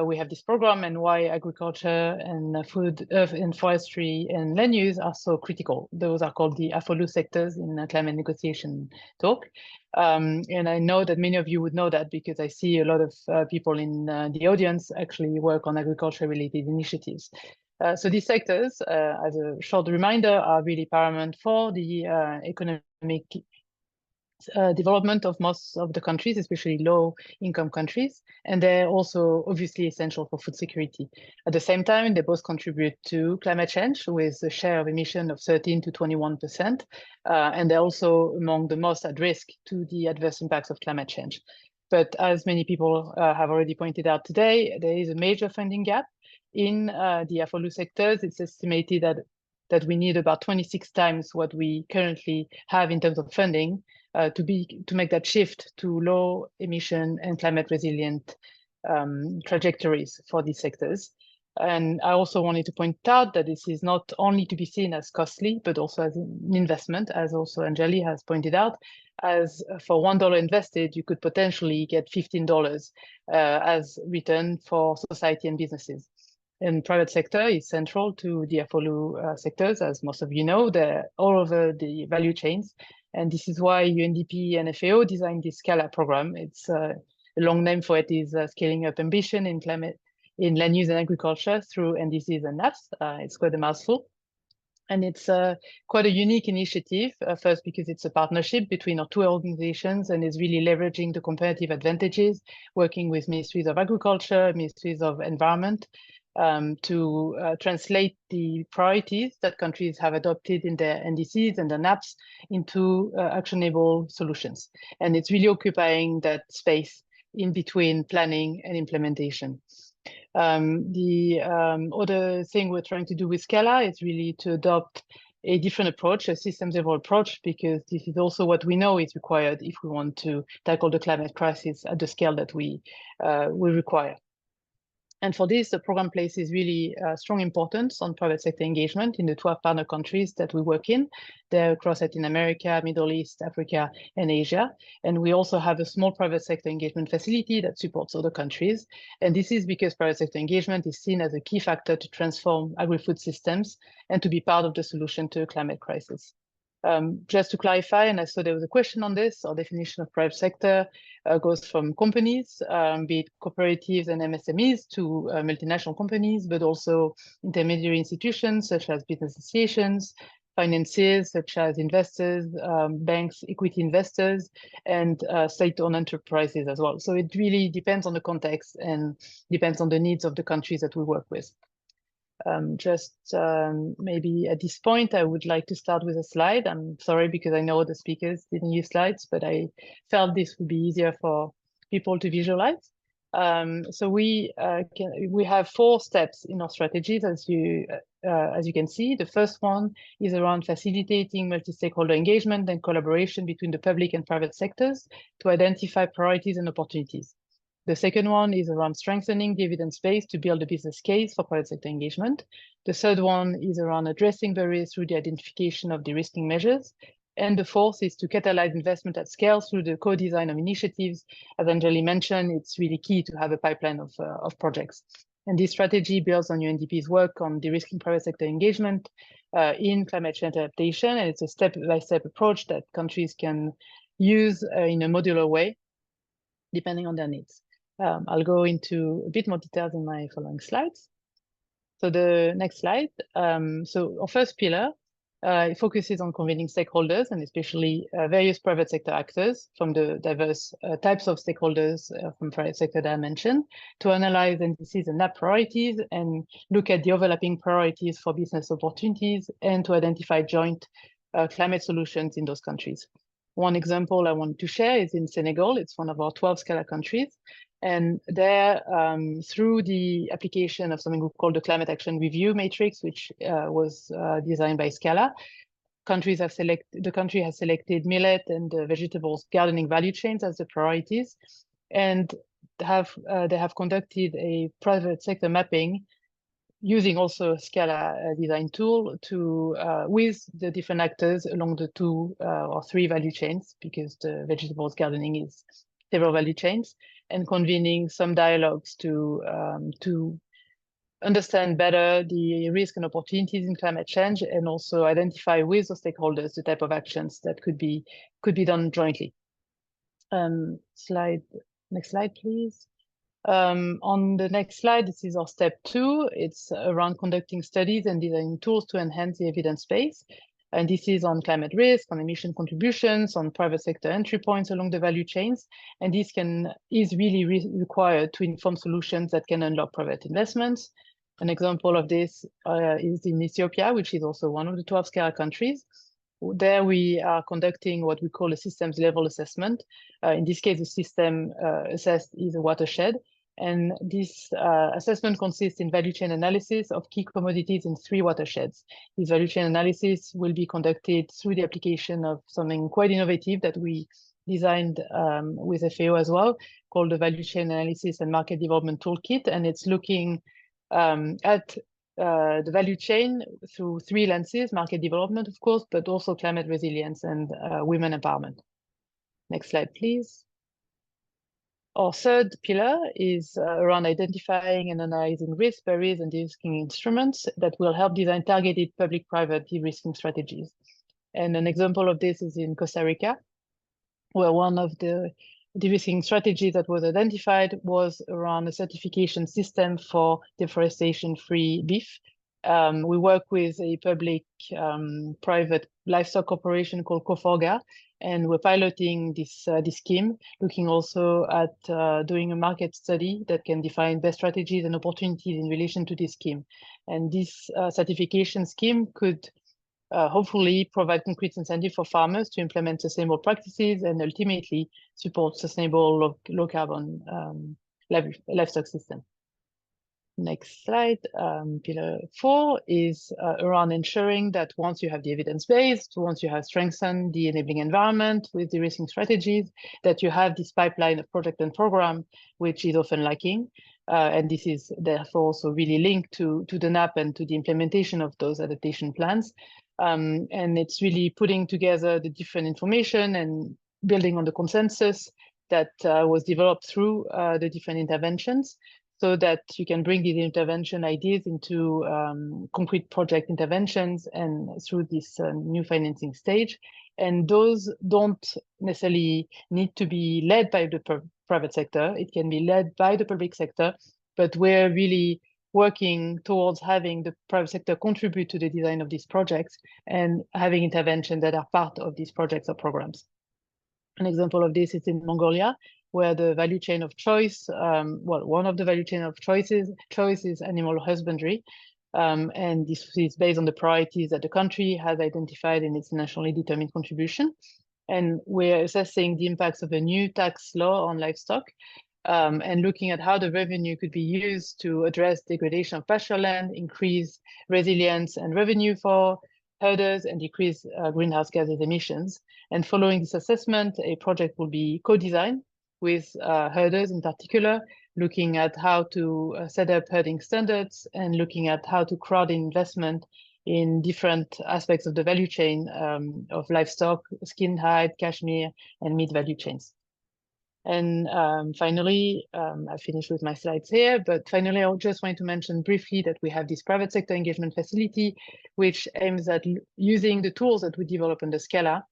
[SPEAKER 8] we have this program and why agriculture and food, earth and forestry and land use are so critical. Those are called the AFOLU sectors in the climate negotiation talk. And I know that many of you would know that because I see a lot of people in the audience actually work on agriculture related initiatives. So these sectors, as a short reminder, are really paramount for the economic development of most of the countries, especially low-income countries, and they're also obviously essential for food security. At the same time, they both contribute to climate change with a share of emission of 13 to 21%, and they're also among the most at risk to the adverse impacts of climate change. But as many people have already pointed out today, there is a major funding gap in the AFOLU sectors. It's estimated that we need about 26 times what we currently have in terms of funding to make that shift to low emission and climate resilient trajectories for these sectors. And I also wanted to point out that this is not only to be seen as costly, but also as an investment, as also Anjali has pointed out, as for $1 invested, you could potentially get $15 as return for society and businesses. And private sector is central to the FOLU sectors, as most of you know, they're all over the value chains. And this is why UNDP and FAO designed this SCALA program. It's a long name for it is Scaling Up Ambition in Climate in Land Use and Agriculture through NDCs and NAPs. It's quite a mouthful. And it's quite a unique initiative, first because it's a partnership between our two organizations and is really leveraging the comparative advantages, working with ministries of agriculture, ministries of environment, to translate the priorities that countries have adopted in their NDCs and the NAPs into actionable solutions. And it's really occupying that space in between planning and implementation. The other thing we're trying to do with SCALA is really to adopt a different approach, a systems level approach, because this is also what we know is required if we want to tackle the climate crisis at the scale that we require. And for this, the program places really strong importance on private sector engagement in the 12 partner countries that we work in. They're across Latin America, Middle East, Africa, and Asia. And we also have a small private sector engagement facility that supports other countries. And this is because private sector engagement is seen as a key factor to transform agri-food systems and to be part of the solution to the climate crisis. Just to clarify, and I saw there was a question on this, our definition of private sector goes from companies, be it cooperatives and MSMEs, to multinational companies, but also intermediary institutions such as business associations, financiers such as investors, banks, equity investors, and state-owned enterprises as well. So it really depends on the context and depends on the needs of the countries that we work with. Maybe at this point, I would like to start with a slide. I'm sorry because I know the speakers didn't use slides, but I felt this would be easier for people to visualize. So we have 4 steps in our strategies, as you can see. The first one is around facilitating multi-stakeholder engagement and collaboration between the public and private sectors to identify priorities and opportunities. The second one is around strengthening the evidence base to build a business case for private sector engagement. The third one is around addressing barriers through the identification of de-risking measures. And the fourth is to catalyze investment at scale through the co-design of initiatives. As Anjali mentioned, it's really key to have a pipeline of projects. And this strategy builds on UNDP's work on de-risking private sector engagement in climate change adaptation. And it's a step-by-step approach that countries can use in a modular way, depending on their needs. I'll go into a bit more details in my following slides. So the next slide. So our first pillar, it focuses on convening stakeholders and especially various private sector actors from the diverse types of stakeholders from private sector that I mentioned to analyze NDCs and NAP priorities and look at the overlapping priorities for business opportunities and to identify joint climate solutions in those countries. One example I want to share is in Senegal. It's one of our 12 SCALA countries. And there, through the application of something we call the Climate Action Review Matrix, which was designed by SCALA, the country has selected millet and vegetables gardening value chains as the priorities, and they have conducted a private sector mapping using also a SCALA design tool to with the different actors along the 2 or 3 value chains, because the vegetables gardening is several value chains, and convening some dialogues to understand better the risk and opportunities in climate change, and also identify with the stakeholders the type of actions that could be done jointly. Next slide, please. On the next slide, this is our step 2. It's around conducting studies and designing tools to enhance the evidence base. And this is on climate risk, on emission contributions, on private sector entry points along the value chains. And this is really required to inform solutions that can unlock private investments. An example of this is in Ethiopia, which is also one of the 12 SCALA countries. There we are conducting what we call a systems level assessment. In this case, the system assessed is a watershed. And this assessment consists in value chain analysis of key commodities in 3 watersheds. This value chain analysis will be conducted through the application of something quite innovative that we designed with FAO as well, called the Value Chain Analysis and Market Development Toolkit. And it's looking at the value chain through three lenses: market development, of course, but also climate resilience and women empowerment. Next slide, please. Our third pillar is around identifying and analyzing risk, barriers, and de-risking instruments that will help design targeted public-private de-risking strategies. And an example of this is in Costa Rica, where one of the de-risking strategies that was identified was around a certification system for deforestation-free beef. We work with a public-private livestock corporation called Coforga, and we're piloting this scheme, looking also at doing a market study that can define best strategies and opportunities in relation to this scheme. And this certification scheme could hopefully provide concrete incentive for farmers to implement sustainable practices and ultimately support sustainable low carbon livestock system. Next slide. Pillar 4 is around ensuring that once you have the evidence-based, once you have strengthened the enabling environment with de-risking strategies, that you have this pipeline of project and program, which is often lacking. And this is therefore also really linked to the NAP and to the implementation of those adaptation plans. And it's really putting together the different information and building on the consensus that was developed through the different interventions, so that you can bring these intervention ideas into concrete project interventions and through this new financing stage. And those don't necessarily need to be led by the private sector. It can be led by the public sector, but we're really working towards having the private sector contribute to the design of these projects and having interventions that are part of these projects or programs. An example of this is in Mongolia, where the value chain of choice, one of the value chain of choice is animal husbandry. And this is based on the priorities that the country has identified in its nationally determined contribution. And we're assessing the impacts of a new tax law on livestock, and looking at how the revenue could be used to address degradation of pasture land, increase resilience and revenue for herders, and decrease greenhouse gases emissions. And following this assessment, a project will be co-designed with herders in particular, looking at how to set up herding standards and looking at how to crowd investment in different aspects of the value chain of livestock, skin, hide, cashmere, and meat value chains. And finally, I finished with my slides here, but finally, I just want to mention briefly that we have this private sector engagement facility, which aims at using the tools that we develop under SCALA,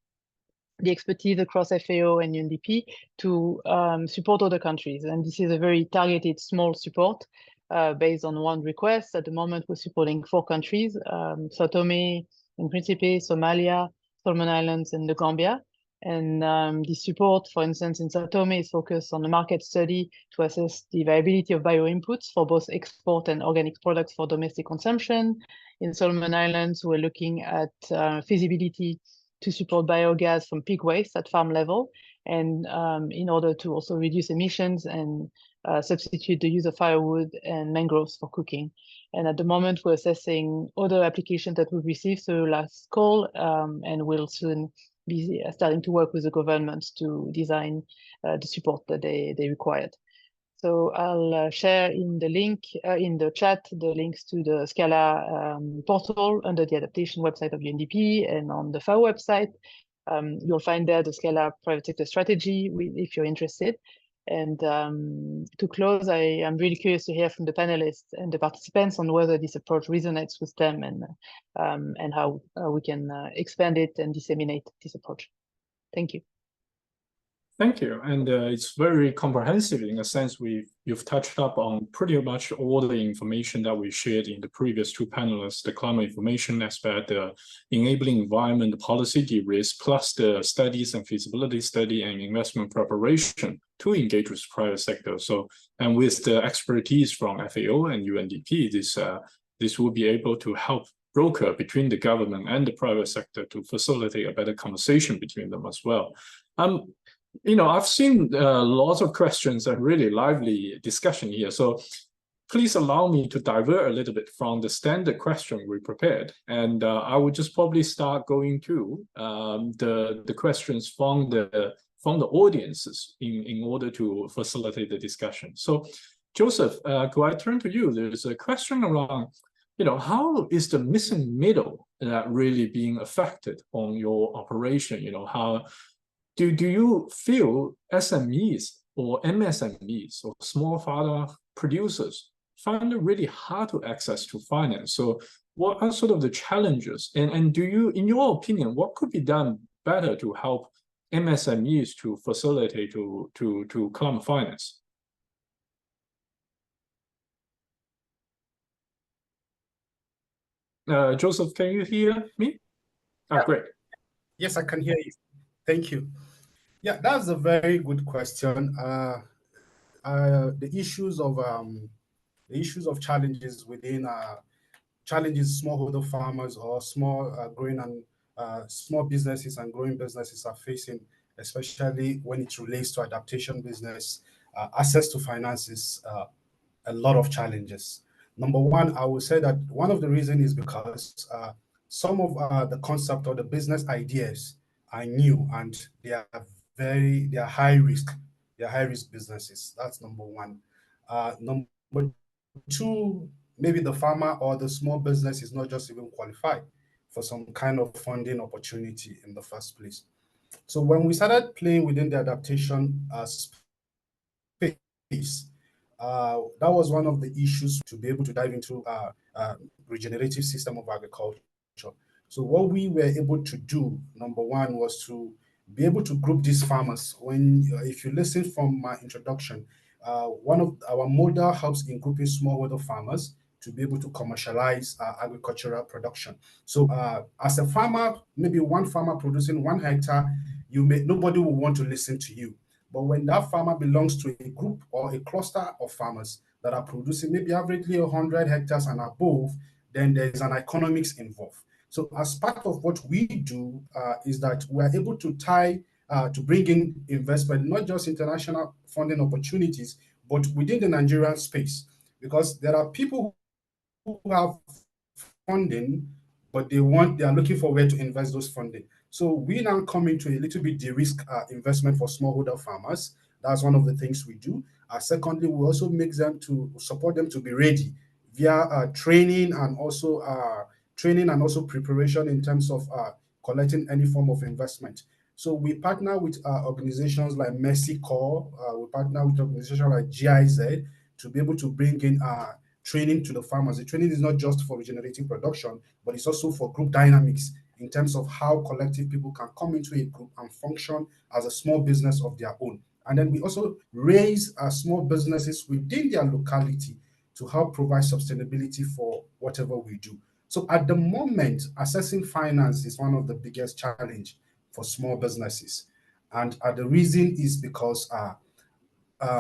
[SPEAKER 8] the expertise across FAO and UNDP, to support other countries. And this is a very targeted small support based on one request. At the moment, we're supporting 4 countries, Sao Tome and Principe, Somalia, Solomon Islands, and the Gambia. And the support, for instance, in Sao Tome is focused on the market study to assess the viability of bio-inputs for both export and organic products for domestic consumption. In Solomon Islands, we're looking at feasibility to support biogas from pig waste at farm level, and in order to also reduce emissions and substitute the use of firewood and mangroves for cooking. And at the moment, we're assessing other applications that we've received through last call, and we'll soon be starting to work with the governments to design the support that they required. So I'll share in the link in the chat the links to the SCALA portal under the adaptation website of UNDP, and on the FAO website. You'll find there the SCALA private sector strategy if you're interested. And to close, I am really curious to hear from the panelists and the participants on whether this approach resonates with them and how we can expand it and disseminate this approach. Thank you.
[SPEAKER 3] Thank you. And it's very comprehensive in a sense. You've touched up on pretty much all the information that we shared in the previous 2 panelists, the climate information aspect, the enabling environment policy de-risk, plus the studies and feasibility study and investment preparation to engage with private sector. So, and with the expertise from FAO and UNDP, this will be able to help broker between the government and the private sector to facilitate a better conversation between them as well. You know, I've seen lots of questions and really lively discussion here. So please allow me to divert a little bit from the standard question we prepared. And I would just probably start going to the questions from the audiences in order to facilitate the discussion. So Joseph, could I turn to you? There's a question around, how is the missing middle really being affected on your operation? How do you feel SMEs or MSMEs or small farmer producers find it really hard to access to finance? So what are sort of the challenges? And do you, in your opinion, what could be done better to help MSMEs to facilitate to climate finance? Joseph, can you hear me? Oh, great.
[SPEAKER 4] Yes, I can hear you. Thank you. Yeah, that's a very good question. The issues of challenges within smallholder farmers or small growing and small businesses and growing businesses are facing, especially when it relates to adaptation business, access to finances, a lot of challenges. Number one, I would say that one of the reasons is because some of the concept or the business ideas are new and they are high risk. They are high risk businesses. That's number one. Number two, maybe the farmer or the small business is not just even qualified for some kind of funding opportunity in the first place. So when we started playing within the adaptation space, that was one of the issues to be able to dive into regenerative system of agriculture. So what we were able to do, number one, was to be able to group these farmers. If you listen from my introduction, one of our model helps in grouping smallholder farmers to be able to commercialize agricultural production. So as a farmer, maybe one farmer producing 1 hectare, nobody will want to listen to you. But when that farmer belongs to a group or a cluster of farmers that are producing maybe averagely 100 hectares and above, then there's an economics involved. So as part of what we do is that we're able to to bring in investment, not just international funding opportunities, but within the Nigerian space, because there are people who have funding, but they are looking for where to invest those funding. So we now come into a little bit de-risk investment for smallholder farmers. That's one of the things we do. Secondly, we also support them to be ready via training and also preparation in terms of collecting any form of investment. So we partner with organizations like Mercy Corps. We partner with organizations like GIZ to be able to bring in training to the farmers. The training is not just for regenerating production, but it's also for group dynamics in terms of how collective people can come into a group and function as a small business of their own. And then we also raise small businesses within their locality to help provide sustainability for whatever we do. So at the moment, accessing finance is one of the biggest challenge for small businesses. And the reason is because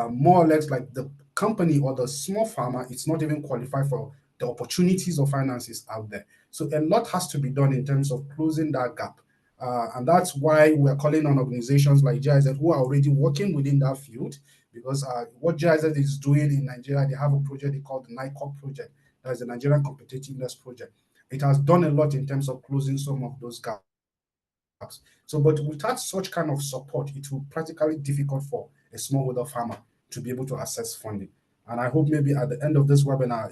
[SPEAKER 4] more or less like the company or the small farmer, it's not even qualified for the opportunities of finances out there. So a lot has to be done in terms of closing that gap. And that's why we're calling on organizations like GIZ who are already working within that field, because what GIZ is doing in Nigeria, they have a project they call the NICOP project. That is the Nigerian Competitiveness Project. It has done a lot in terms of closing some of those gaps. So, but without such kind of support, it will be practically difficult for a smallholder farmer to be able to access funding. And I hope maybe at the end of this webinar,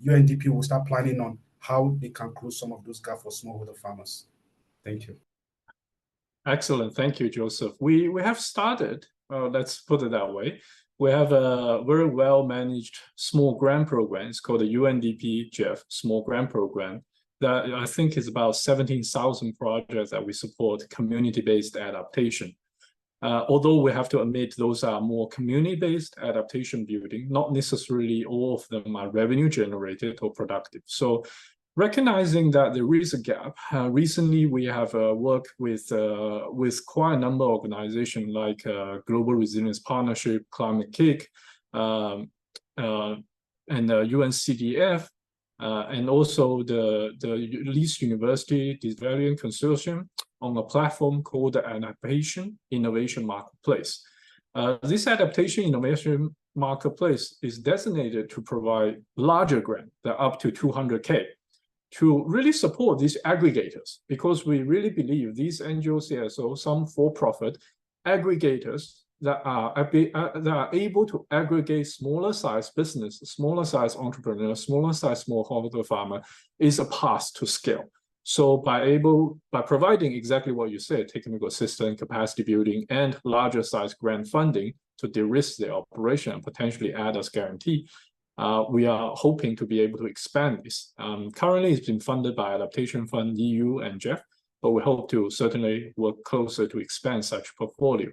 [SPEAKER 4] UNDP will start planning on how they can close some of those gaps for smallholder farmers. Thank you.
[SPEAKER 3] Excellent. Thank you, Joseph. We have started, let's put it that way. We have a very well-managed small grant program. It's called the UNDP GEF Small Grant Program. That I think is about 17,000 projects that we support community-based adaptation. Although we have to admit those are more community-based adaptation building, not necessarily all of them are revenue generated or productive. So recognizing that there is a gap, recently we have worked with quite a number of organizations like Global Resilience Partnership, Climate Kick, and UNCDF, and also the Leeds University Development Consortium on a platform called the Adaptation Innovation Marketplace. This Adaptation Innovation Marketplace is designated to provide larger grants, up to 200K, to really support these aggregators, because we really believe these NGO CSO, some for-profit aggregators, that are able to aggregate smaller size business, smaller size entrepreneurs, smaller size smallholder farmer is a path to scale. So by providing exactly what you said, technical assistance, capacity building, and larger size grant funding to de-risk their operation and potentially add as guarantee, we are hoping to be able to expand this. Currently, it's been funded by Adaptation Fund, EU, and Jeff, but we hope to certainly work closer to expand such portfolio.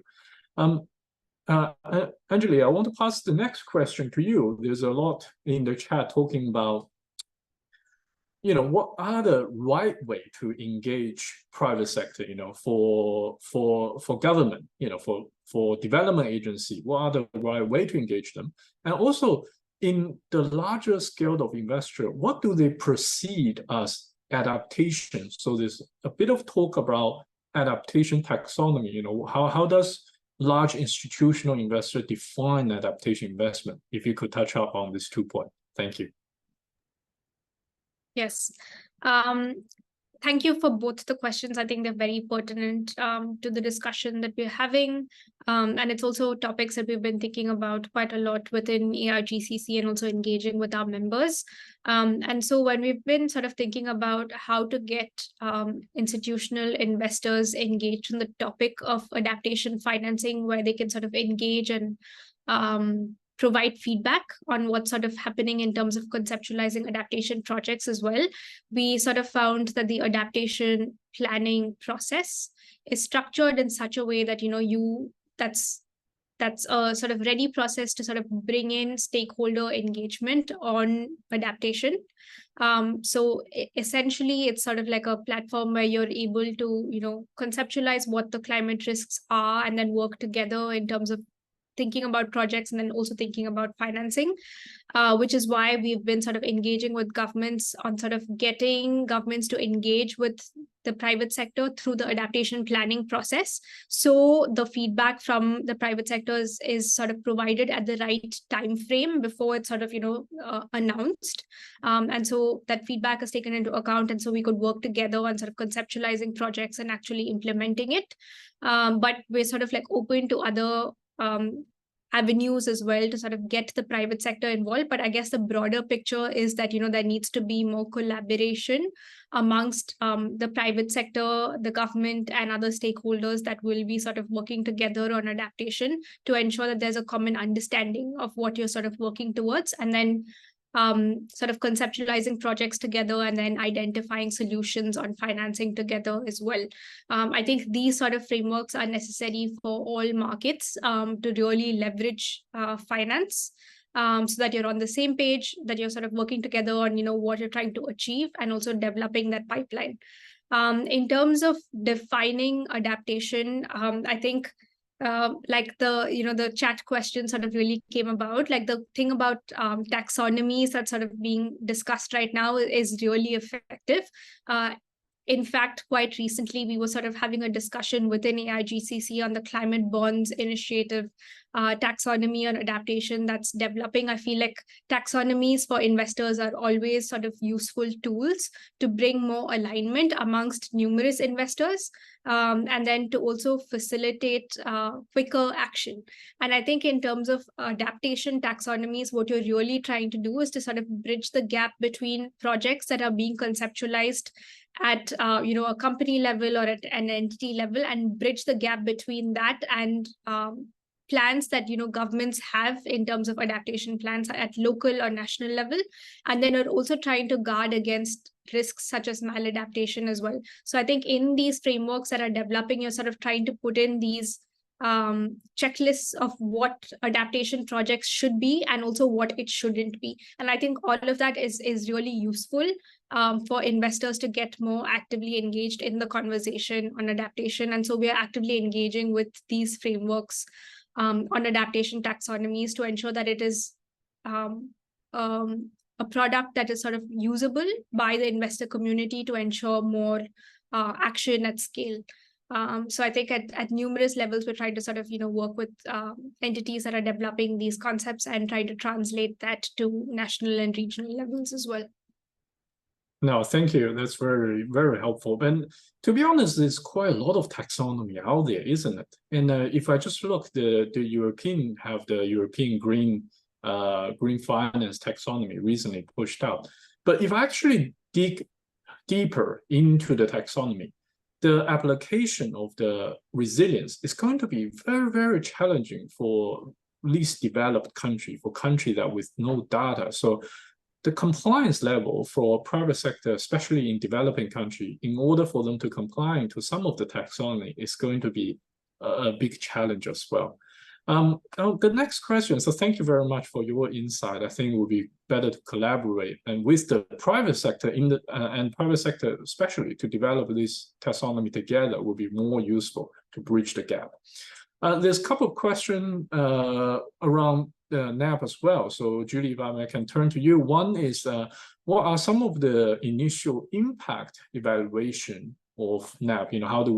[SPEAKER 3] Anjali, I want to pass the next question to you. There's a lot in the chat talking about, what are the right way to engage private sector, for government, for development agency, what are the right way to engage them? And also in the larger scale of investor, what do they perceive as adaptation? So there's a bit of talk about adaptation taxonomy, how does large institutional investor define adaptation investment? If you could touch up on these 2 points. Thank you.
[SPEAKER 7] Yes. Thank you for both the questions. I think they're very pertinent to the discussion that we're having. And it's also topics that we've been thinking about quite a lot within ARGCC and also engaging with our members. And so when we've been sort of thinking about how to get institutional investors engaged in the topic of adaptation financing, where they can sort of engage and provide feedback on what's sort of happening in terms of conceptualizing adaptation projects as well, we sort of found that the adaptation planning process is structured in such a way that, that's a sort of ready process to sort of bring in stakeholder engagement on adaptation. So essentially, it's sort of like a platform where you're able to, conceptualize what the climate risks are and then work together in terms of thinking about projects and then also thinking about financing, which is why we've been sort of engaging with governments on sort of getting governments to engage with the private sector through the adaptation planning process. So the feedback from the private sectors is sort of provided at the right time frame before it's sort of, announced. And so that feedback is taken into account. And so we could work together on sort of conceptualizing projects and actually implementing it. But we're sort of like open to other avenues as well to sort of get the private sector involved. But I guess the broader picture is that, there needs to be more collaboration amongst the private sector, the government, and other stakeholders that will be sort of working together on adaptation to ensure that there's a common understanding of what you're sort of working towards, and then sort of conceptualizing projects together and then identifying solutions on financing together as well. I think these sort of frameworks are necessary for all markets to really leverage finance, so that you're on the same page, that you're sort of working together on, what you're trying to achieve, and also developing that pipeline. In terms of defining adaptation, I think like the chat question sort of really came about, like the thing about taxonomies that's sort of being discussed right now is really effective. In fact, quite recently, we were sort of having a discussion within AIGCC on the Climate Bonds Initiative taxonomy on adaptation that's developing. I feel like taxonomies for investors are always sort of useful tools to bring more alignment amongst numerous investors, and then to also facilitate quicker action. And I think in terms of adaptation taxonomies, what you're really trying to do is to sort of bridge the gap between projects that are being conceptualized at a company level or at an entity level, and bridge the gap between that and plans that governments have in terms of adaptation plans at local or national level, and then are also trying to guard against risks such as maladaptation as well. So I think in these frameworks that are developing, you're sort of trying to put in these checklists of what adaptation projects should be and also what it shouldn't be. And I think all of that is really useful for investors to get more actively engaged in the conversation on adaptation. And so we are actively engaging with these frameworks on adaptation taxonomies to ensure that it is a product that is sort of usable by the investor community to ensure more action at scale. So I think at numerous levels, we're trying to sort of, work with entities that are developing these concepts and trying to translate that to national and regional levels as well.
[SPEAKER 3] No, thank you. That's very, very helpful. And to be honest, there's quite a lot of taxonomy out there, isn't it? And if I just look, the European have the European green finance taxonomy recently pushed out. But if I actually dig deeper into the taxonomy, the application of the resilience is going to be very, very challenging for least developed country, for country that with no data. So the compliance level for private sector, especially in developing country, in order for them to comply to some of the taxonomy is going to be a big challenge as well. Now the next question, so thank you very much for your insight. I think it would be better to collaborate and with the private sector and private sector especially to develop this taxonomy together will be more useful to bridge the gap. There's a couple of questions around the NAP as well. So Julie, if I can turn to you. One is, what are some of the initial impact evaluation of NAP? You know, how do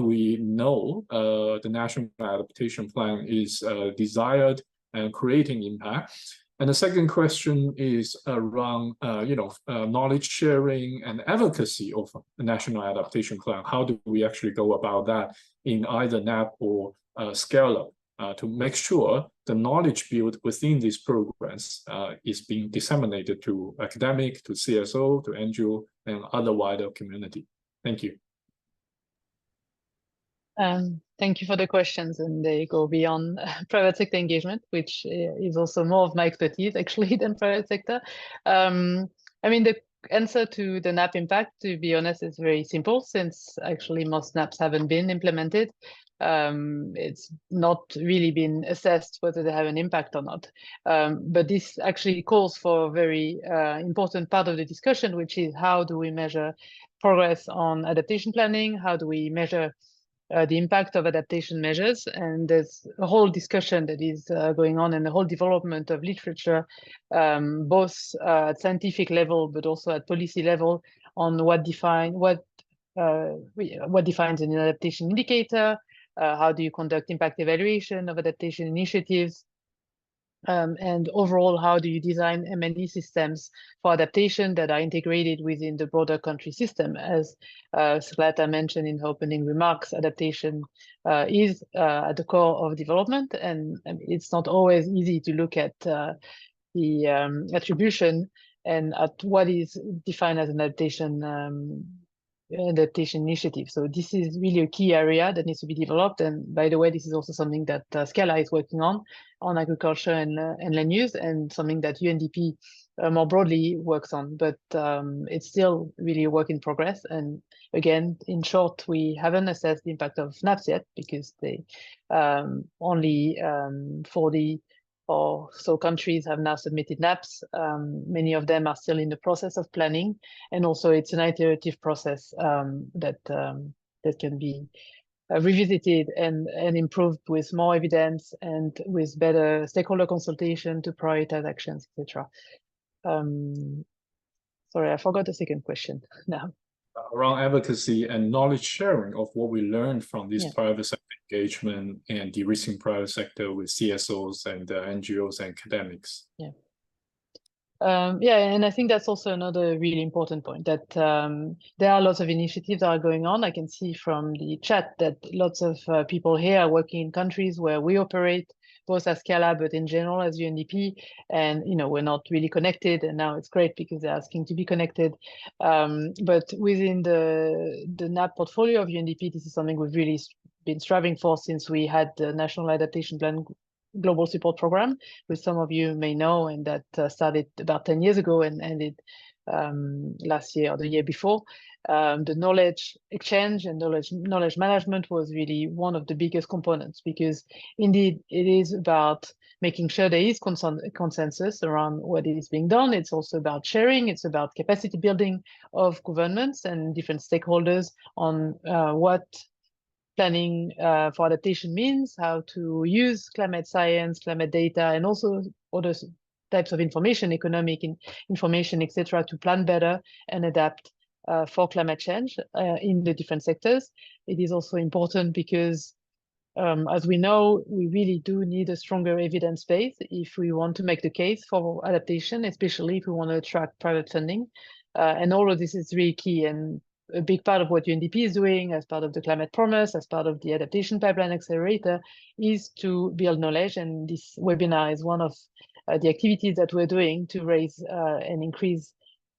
[SPEAKER 3] we know the national adaptation plan is desired and creating impact? And the second question is around knowledge sharing and advocacy of the national adaptation plan. How do we actually go about that in either NAP or SCALA to make sure the knowledge built within these programs is being disseminated to academic, to CSO, to NGO, and other wider community? Thank you.
[SPEAKER 8] Thank you for the questions, and they go beyond private sector engagement, which is also more of my expertise actually than private sector. I mean, the answer to the NAP impact, to be honest, is very simple, since actually most NAPs haven't been implemented. It's not really been assessed whether they have an impact or not. But this actually calls for a very important part of the discussion, which is how do we measure progress on adaptation planning? How do we measure the impact of adaptation measures? And there's a whole discussion that is going on, and the whole development of literature, both at scientific level, but also at policy level, on what defines an adaptation indicator, how do you conduct impact evaluation of adaptation initiatives, and overall, how do you design M&E systems for adaptation that are integrated within the broader country system? As Zlata mentioned in her opening remarks, adaptation is at the core of development, and it's not always easy to look at the attribution and at what is defined as an adaptation initiative. So this is really a key area that needs to be developed. And by the way, this is also something that SCALA is working on agriculture and land use, and something that UNDP more broadly works on. But it's still really a work in progress. And again, in short, we haven't assessed the impact of NAPs yet, because they only 40 or so countries have now submitted NAPs. Many of them are still in the process of planning, and also it's an iterative process that can be revisited and improved with more evidence and with better stakeholder consultation to prioritize actions, etc. Sorry, I forgot the second question now.
[SPEAKER 3] Around advocacy and knowledge sharing of what we learned from this private sector engagement and de-risking private sector with CSOs and NGOs and academics.
[SPEAKER 8] And I think that's also another really important point, that there are lots of initiatives that are going on. I can see from the chat that lots of people here are working in countries where we operate, both as SCALA, but in general as UNDP, and we're not really connected, and now it's great because they're asking to be connected. But within the NAP portfolio of UNDP, this is something we've really been striving for since we had the National Adaptation Plan Global Support Program, which some of you may know, and that started about 10 years ago and ended last year or the year before. The knowledge exchange and knowledge management was really one of the biggest components, because indeed it is about making sure there is consensus around what is being done. It's also about sharing. It's about capacity building of governments and different stakeholders on what planning for adaptation means, how to use climate science, climate data, and also other types of information, economic information, etc., to plan better and adapt for climate change in the different sectors. It is also important because, as we know, we really do need a stronger evidence base if we want to make the case for adaptation, especially if we want to attract private funding. And all of this is really key, and a big part of what UNDP is doing as part of the Climate Promise, as part of the Adaptation Pipeline Accelerator, is to build knowledge. And this webinar is one of the activities that we're doing to raise and increase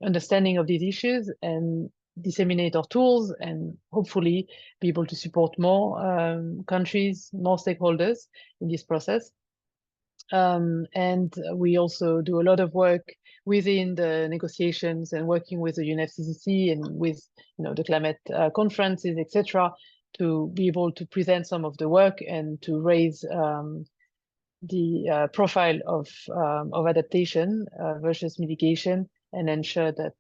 [SPEAKER 8] understanding of these issues and disseminate our tools, and hopefully be able to support more countries, more stakeholders in this process. And we also do a lot of work within the negotiations and working with the UNFCCC and with the climate conferences, etc., to be able to present some of the work and to raise the profile of adaptation versus mitigation, and ensure that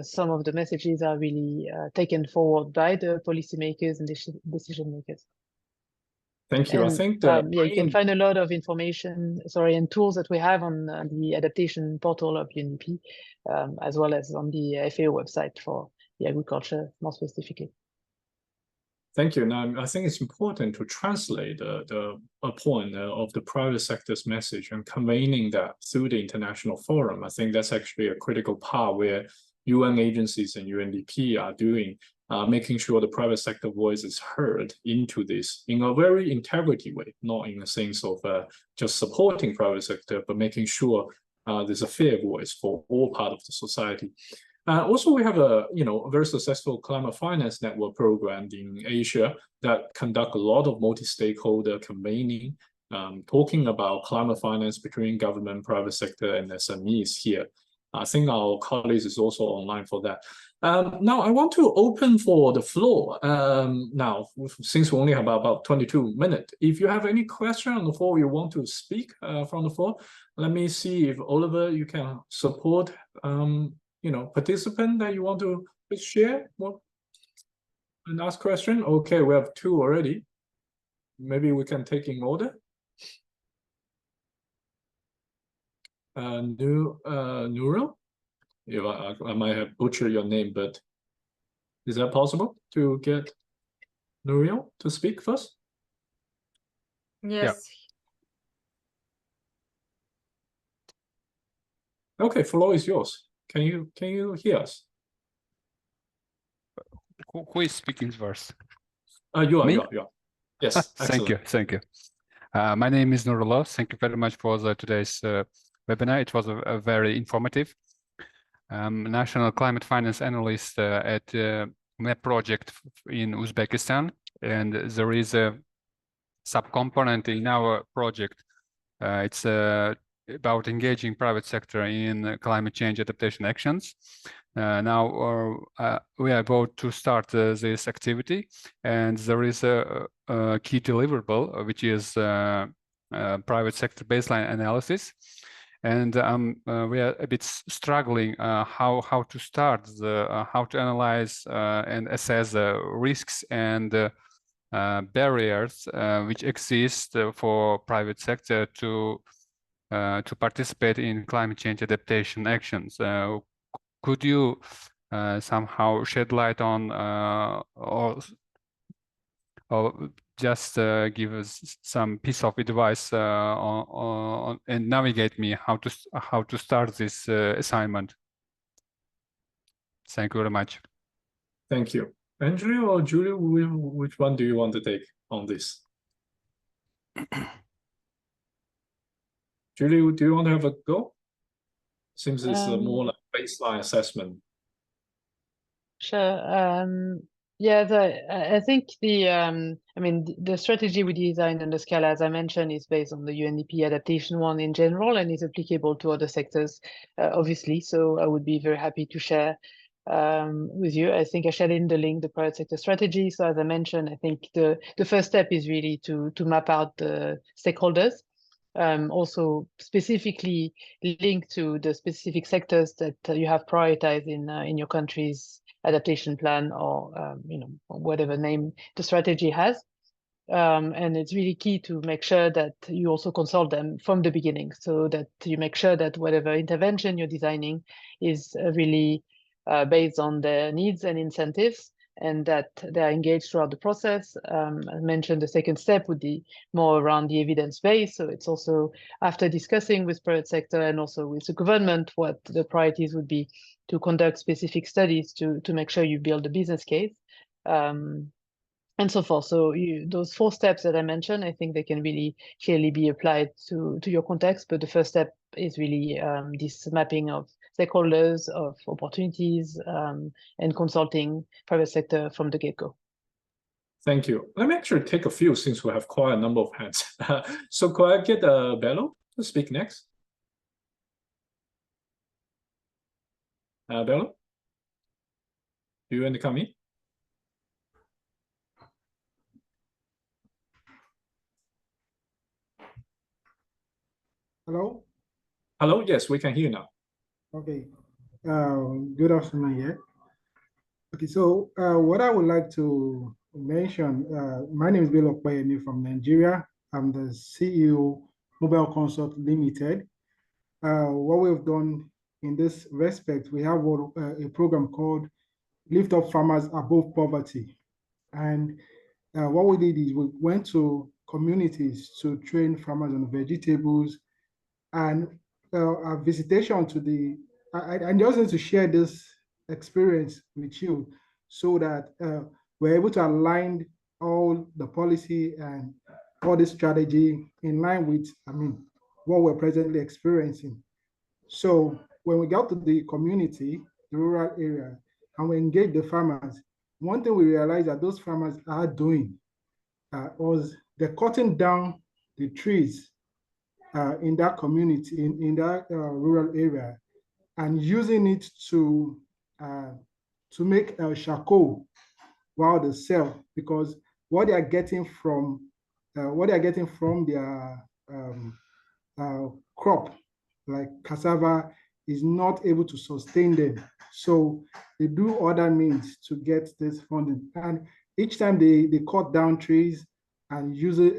[SPEAKER 8] some of the messages are really taken forward by the policymakers and decision makers.
[SPEAKER 3] Thank you.
[SPEAKER 8] And,
[SPEAKER 3] I think
[SPEAKER 8] yeah, you can find a lot of information, and tools that we have on the adaptation portal of UNDP, as well as on the FAO website for the agriculture more specifically.
[SPEAKER 3] Thank you. Now, I think it's important to translate the point of the private sector's message and convening that through the international forum. I think that's actually a critical part where UN agencies and UNDP are doing, making sure the private sector voice is heard into this in a very integrity way, not in a sense of just supporting private sector, but making sure there's a fair voice for all part of the society. Also, we have a very successful climate finance network program in Asia that conduct a lot of multi-stakeholder convening, talking about climate finance between government, private sector, and SMEs here. I think our colleagues is also online for that. Now, I want to open for the floor. Now, since we only have about 22 minutes, if you have any question on the floor you want to speak from the floor, let me see if Oliver, you can support participant that you want to share and ask question. Okay, we have 2 already. Maybe we can take in order. Nurul, I might have butchered your name, but is that possible to get Nurul to speak first?
[SPEAKER 1] Yes.
[SPEAKER 3] Yeah. Okay, floor is yours. Can you hear us?
[SPEAKER 9] Who is speaking first?
[SPEAKER 3] You are.
[SPEAKER 9] Me?
[SPEAKER 3] You are. Yes.
[SPEAKER 9] Thank you. My name is Nurullah. Thank you very much for today's webinar. It was a very informative. National Climate Finance Analyst at MAP project in Uzbekistan, and there is a subcomponent in our project. It's about engaging private sector in climate change adaptation actions. Now we are about to start this activity, and there is a key deliverable, which is private sector baseline analysis. And we are a bit struggling how to start, how to analyze and assess the risks and barriers which exist for private sector to participate in climate change adaptation actions. Could you somehow shed light on or just give us some piece of advice on and navigate me how to start this assignment? Thank you very much.
[SPEAKER 3] Thank you. Andrew or Julie, which one do you want to take on this? Julie, do you want to have a go? Seems it's more like baseline assessment.
[SPEAKER 8] Sure. Yeah, I think the strategy we designed under SCALA, as I mentioned, is based on the UNDP adaptation one in general and is applicable to other sectors, obviously. So I would be very happy to share with you. I think I shared in the link the private sector strategy. So as I mentioned, I think the first step is really to map out the stakeholders. Also specifically linked to the specific sectors that you have prioritized in your country's adaptation plan, or whatever name the strategy has. And it's really key to make sure that you also consult them from the beginning, so that you make sure that whatever intervention you're designing is really based on their needs and incentives, and that they're engaged throughout the process. I mentioned the second step would be more around the evidence base. So it's also after discussing with private sector and also with the government what the priorities would be to conduct specific studies to make sure you build a business case. And so forth. So those 4 steps that I mentioned, I think they can really clearly be applied to your context. But the first step is really this mapping of stakeholders, of opportunities, and consulting private sector from the get-go.
[SPEAKER 3] Thank you. Let me actually take a few since we have quite a number of hands. So could I get Bello to speak next? Bello? Do you want to come in?
[SPEAKER 10] Hello?
[SPEAKER 3] Hello, yes, we can hear you now.
[SPEAKER 10] Okay. Good afternoon, yeah. Okay, so what I would like to mention, my name is Bello Kwayemi from Nigeria. I'm the CEO, Mobile Consult Limited. What we've done in this respect, we have a program called Lift Up Farmers Above Poverty. And what we did is we went to communities to train farmers on vegetables, and a visitation to the, I just need to share this experience with you so that we're able to align all the policy and all the strategy in line with, what we're presently experiencing. So when we got to the community, the rural area, and we engaged the farmers, one thing we realized that those farmers are doing was they're cutting down the trees in that community, in that rural area, and using it to make charcoal while they sell, because what they are getting from their crop, like cassava, is not able to sustain them. So they do other means to get this funding. And each time they cut down trees and use it,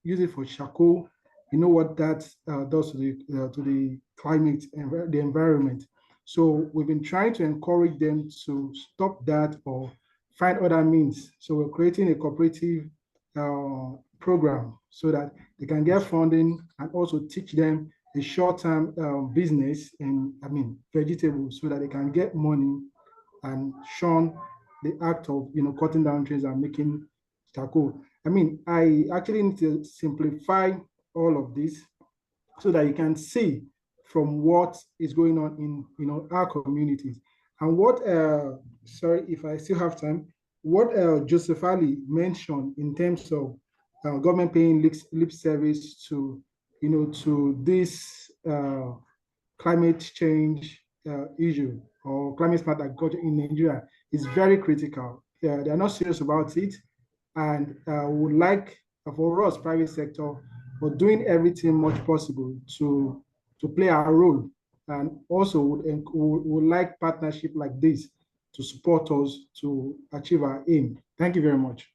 [SPEAKER 10] use it for charcoal, you know what that does to the climate and the environment. So we've been trying to encourage them to stop that or find other means. So we're creating a cooperative program so that they can get funding and also teach them a short-term business in, vegetables, so that they can get money and shun the act of, cutting down trees and making charcoal. I actually need to simplify all of this so that you can see from what is going on in our communities. And what, sorry if I still have time, what Joseph Ali mentioned in terms of government paying lip service to, to this climate change issue or climate smart agriculture in Nigeria is very critical. They are not serious about it, and would like for us, private sector, for doing everything much possible to play our role, and also would like partnership like this to support us to achieve our aim. Thank you very much.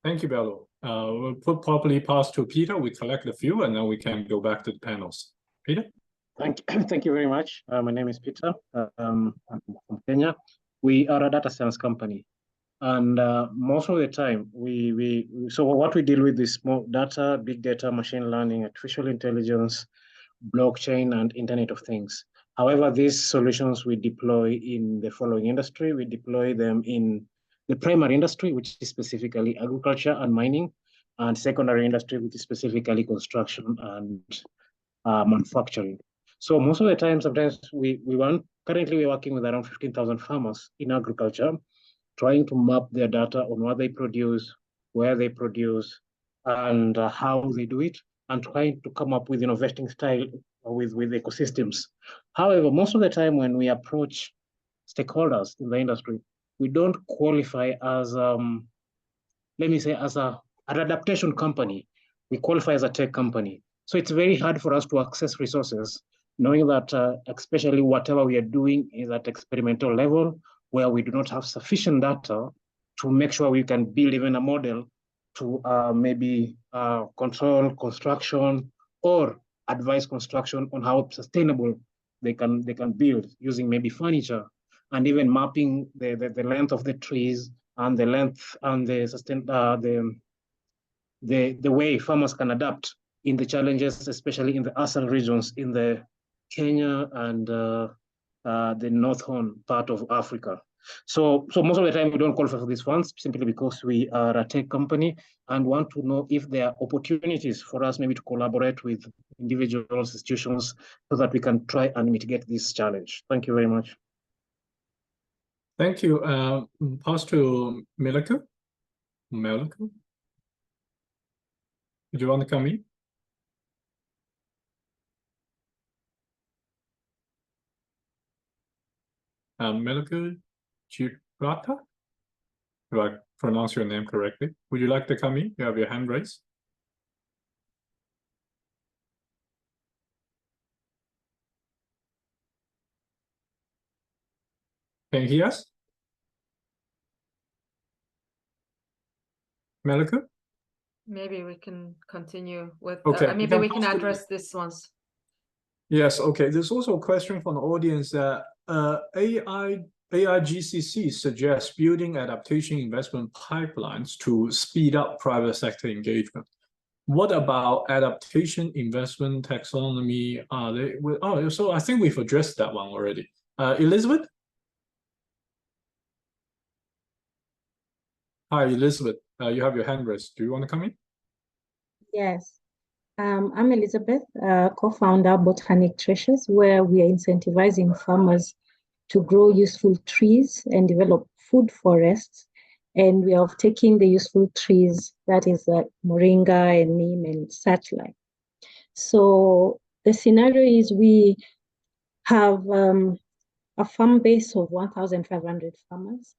[SPEAKER 3] Thank you, Bello. We'll probably pass to Peter. We collect a few and then we can go back to the panels. Peter?
[SPEAKER 11] Thank you very much. My name is Peter. I'm from Kenya. We are a data science company. And most of the time, so what we deal with is small data, big data, machine learning, artificial intelligence, blockchain, and Internet of Things. However, these solutions we deploy in the following industry. We deploy them in the primary industry, which is specifically agriculture and mining, and secondary industry, which is specifically construction and manufacturing. So most of the time, sometimes currently we're working with around 15,000 farmers in agriculture, trying to map their data on what they produce, where they produce, and how they do it, and trying to come up with investing style with ecosystems. However, most of the time when we approach stakeholders in the industry, we don't qualify as, let me say, as an adaptation company. We qualify as a tech company. So it's very hard for us to access resources, knowing that especially whatever we are doing is at experimental level, where we do not have sufficient data to make sure we can build even a model to maybe control construction or advise construction on how sustainable they can build using maybe furniture. and even mapping the length of the trees and the length and the way farmers can adapt in the challenges, especially in the ASAL regions in the Kenya and the northern part of Africa. So most of the time we don't qualify for these funds simply because we are a tech company and want to know if there are opportunities for us maybe to collaborate with individuals, institutions, so that we can try and mitigate this challenge. Thank you very much.
[SPEAKER 3] Thank you. Pass to Melika. Melika, do you want to come in? Melika Chirata? Do I pronounce your name correctly? Would you like to come in? You have your hand raised. Can you hear us? Melika?
[SPEAKER 1] Maybe we can continue with,
[SPEAKER 3] Okay,
[SPEAKER 1] maybe we can address this ones.
[SPEAKER 3] Yes, okay. There's also a question from the audience that AIGCC suggests building adaptation investment pipelines to speed up private sector engagement. What about adaptation investment taxonomy? So I think we've addressed that one already. Elizabeth? Hi, Elizabeth. You have your hand raised. Do you want to come in?
[SPEAKER 12] Yes. I'm Elizabeth, co-founder of Botanic Treasures, where we are incentivizing farmers to grow useful trees and develop food forests. And we are taking the useful trees, that is moringa and neem and such like. So the scenario is we have a farm base of 1,500 farmers.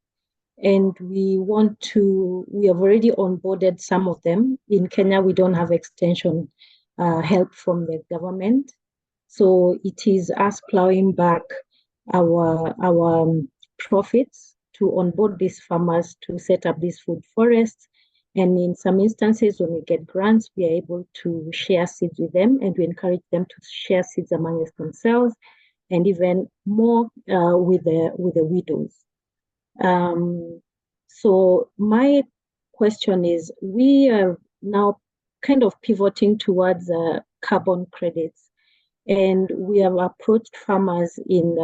[SPEAKER 12] And we have already onboarded some of them. In Kenya, we don't have extension help from the government. So it is us plowing back our profits to onboard these farmers to set up these food forests. And in some instances, when we get grants, we are able to share seeds with them, and we encourage them to share seeds among themselves, and even more with the widows. So my question is, we are now kind of pivoting towards carbon credits, and we have approached farmers in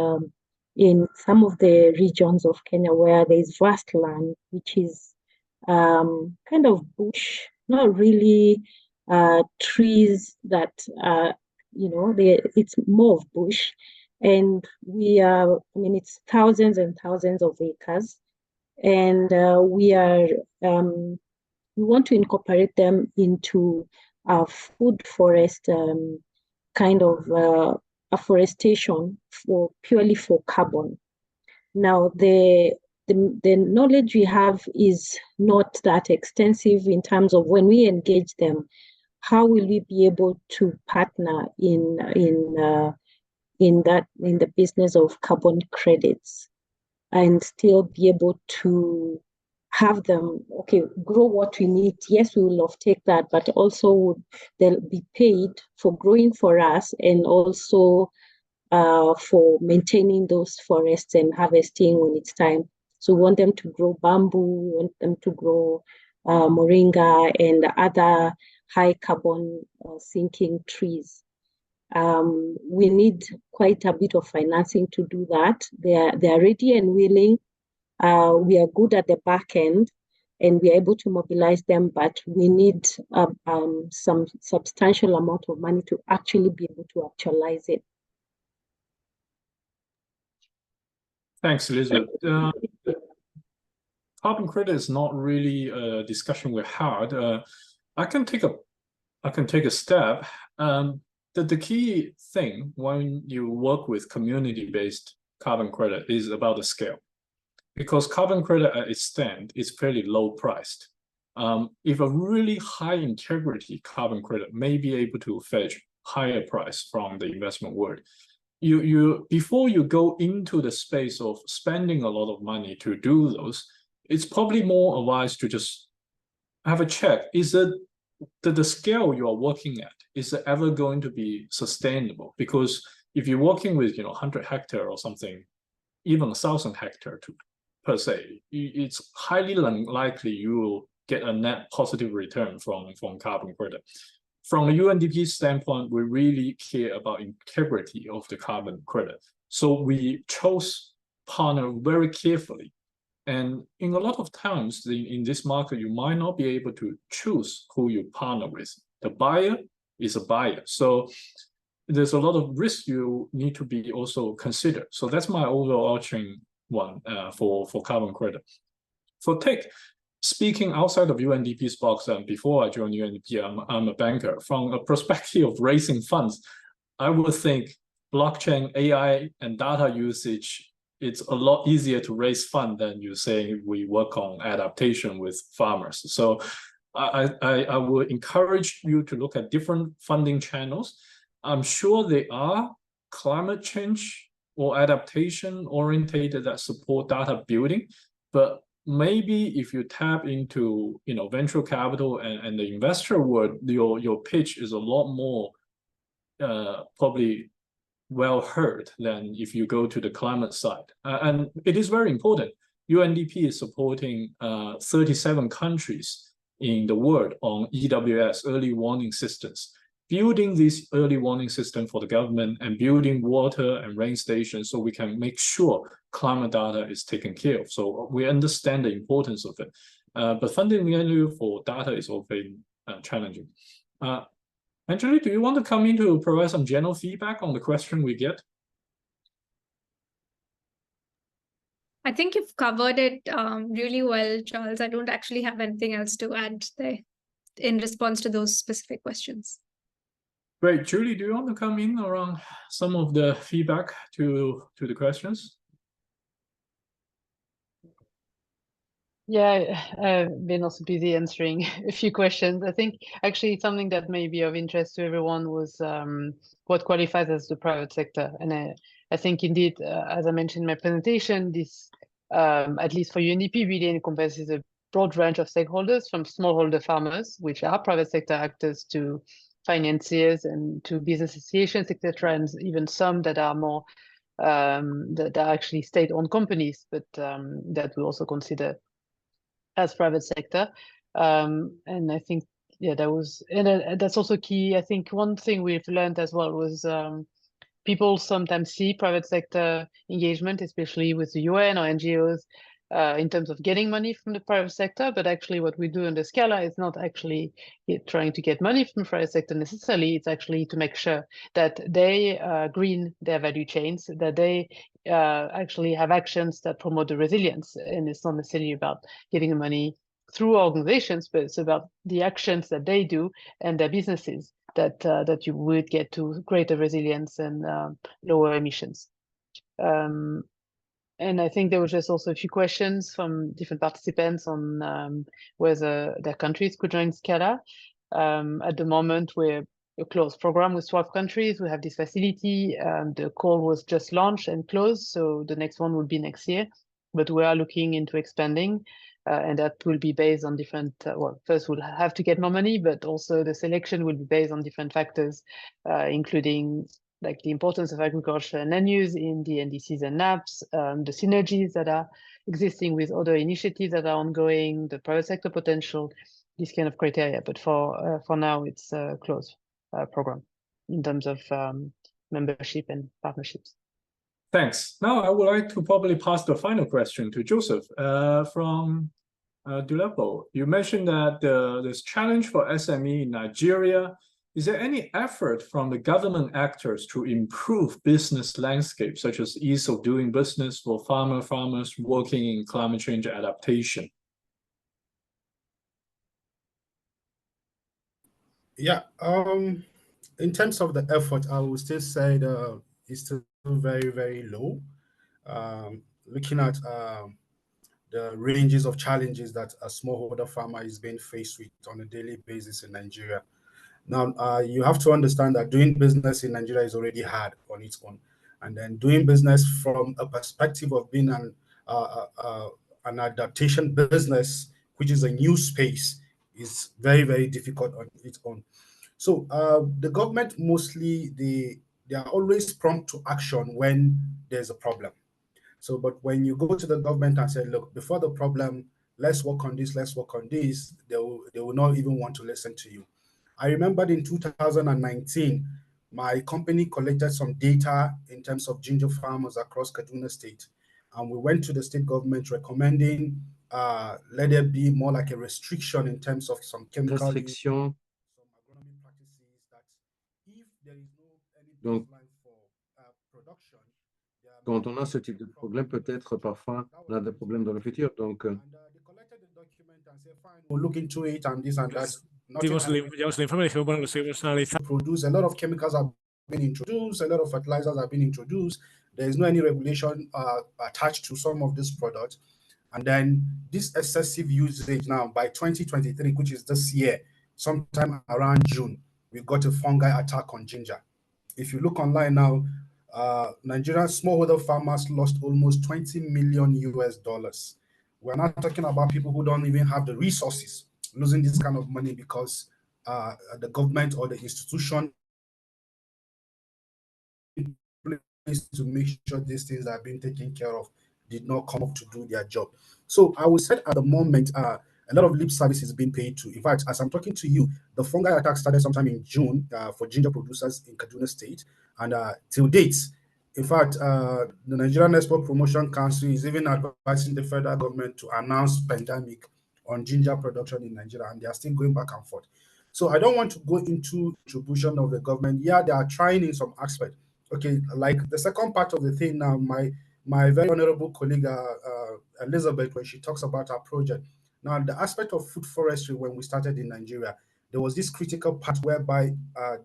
[SPEAKER 12] some of the regions of Kenya where there is vast land, which is kind of bush, not really trees that it's more of bush. And it's thousands and thousands of acres, and we want to incorporate them into a food forest kind of afforestation purely for carbon. Now, the knowledge we have is not that extensive in terms of when we engage them, how will we be able to partner in the business of carbon credits and still be able to have them, grow what we need. Yes, we will take that, but also they'll be paid for growing for us and also for maintaining those forests and harvesting when it's time. So we want them to grow bamboo, we want them to grow moringa and other high carbon sinking trees. We need quite a bit of financing to do that. They are ready and willing. We are good at the back end, and we are able to mobilize them, but we need some substantial amount of money to actually be able to actualize it.
[SPEAKER 3] Thanks, Elizabeth. Carbon credit is not really a discussion we had. I can take a step. The key thing when you work with community-based carbon credit is about the scale, because carbon credit at its stand is fairly low priced. If a really high integrity carbon credit may be able to fetch higher price from the investment world, before you go into the space of spending a lot of money to do those, it's probably more wise to just have a check. Is it the scale you are working at, is it ever going to be sustainable? Because if you're working with 100 hectares or something, even 1,000 hectares per se, it's highly unlikely you will get a net positive return from carbon credit. From a UNDP standpoint, we really care about integrity of the carbon credit. So we chose partner very carefully. And in a lot of times in this market, you might not be able to choose who you partner with. The buyer is a buyer. So there's a lot of risk you need to be also considered. So that's my overarching one for carbon credit. For tech, speaking outside of UNDP's box, and before I joined UNDP, I'm a banker. From a perspective of raising funds, I would think blockchain, AI, and data usage, it's a lot easier to raise funds than you say we work on adaptation with farmers. So I would encourage you to look at different funding channels. I'm sure there are climate change or adaptation orientated that support data building, but maybe if you tap into venture capital and the investor world, your pitch is a lot more probably well heard than if you go to the climate side. And it is very important. UNDP is supporting 37 countries in the world on EWS, early warning systems. Building this early warning system for the government and building water and rain stations so we can make sure climate data is taken care of. So we understand the importance of it. But funding value for data is often challenging. Angeli, do you want to come in to provide some general feedback on the question we get?
[SPEAKER 7] I think you've covered it really well, Charles. I don't actually have anything else to add there in response to those specific questions.
[SPEAKER 3] Great. Julie, do you want to come in around some of the feedback to the questions?
[SPEAKER 8] Yeah, I've been also busy answering a few questions. I think actually something that may be of interest to everyone was what qualifies as the private sector. And I think indeed, as I mentioned in my presentation, this, at least for UNDP, really encompasses a broad range of stakeholders, from smallholder farmers, which are private sector actors, to financiers and to business associations, etc., and even some that are more that are actually state-owned companies, but that we also consider as private sector. And I think, yeah, that was, and that's also key. I think one thing we've learned as well was people sometimes see private sector engagement, especially with the UN or NGOs, in terms of getting money from the private sector. But actually what we do in the SCALA is not actually trying to get money from the private sector necessarily. It's actually to make sure that they green their value chains, that they actually have actions that promote the resilience. And it's not necessarily about getting the money through organizations, but it's about the actions that they do and their businesses that you would get to greater resilience and lower emissions. And I think there was just also a few questions from different participants on whether their countries could join SCALA. At the moment, we're a closed program with 12 countries. We have this facility. The call was just launched and closed, so the next one will be next year. But we are looking into expanding, and that will be based on different, well, first we'll have to get more money, but also the selection will be based on different factors, including like the importance of agriculture and land use in the NDCs and NAPs, the synergies that are existing with other initiatives that are ongoing, the private sector potential, this kind of criteria. But for now, it's a closed program in terms of membership and partnerships.
[SPEAKER 3] Thanks. Now I would like to probably pass the final question to Joseph from Dulepo. You mentioned that this challenge for SME in Nigeria. Is there any effort from the government actors to improve business landscape, such as ease of doing business for farmers working in climate change adaptation?
[SPEAKER 4] Yeah, in terms of the effort, I would still say it's still very, very low. Looking at the ranges of challenges that a smallholder farmer is being faced with on a daily basis in Nigeria. Now, you have to understand that doing business in Nigeria is already hard on its own. And then doing business from a perspective of being an adaptation business, which is a new space, is very, very difficult on its own. So the government mostly, they are always prompt to action when there's a problem. So, but when you go to the government and say, look, before the problem, let's work on this, they will not even want to listen to you. I remembered in 2019, my company collected some data in terms of ginger farmers across Kaduna State. And we went to the state government recommending let there be more like a restriction in terms of some chemical use, some agronomic practices, that if there is no any baseline for production.
[SPEAKER 5] Quand on a ce type de problème, peut-être parfois on a des problèmes dans le futur. Donc,
[SPEAKER 4] they collected the document and said, fine, we'll look into it and this and that.
[SPEAKER 6] Llevamos el informe y dijimos, bueno, lo seguimos analizando.
[SPEAKER 4] Produce a lot of chemicals have been introduced, a lot of fertilizers have been introduced. There is no any regulation attached to some of these products. And then this excessive usage now by 2023, which is this year, sometime around June, we got a fungi attack on ginger. If you look online now, Nigerian smallholder farmers lost almost $20 million US. We're not talking about people who don't even have the resources losing this kind of money because the government or the institution to make sure these things are being taken care of did not come up to do their job. So I would say at the moment, a lot of lip service is being paid to. In fact, as I'm talking to you, the fungi attack started sometime in June for ginger producers in Kaduna State. And till date, in fact, the Nigerian Export Promotion Council is even advising the federal government to announce pandemic on ginger production in Nigeria, and they are still going back and forth. So I don't want to go into contribution of the government. Yeah, they are trying in some aspect. Okay, like the second part of the thing now, my very honorable colleague Elizabeth, when she talks about our project. Now, the aspect of food forestry, when we started in Nigeria, there was this critical part whereby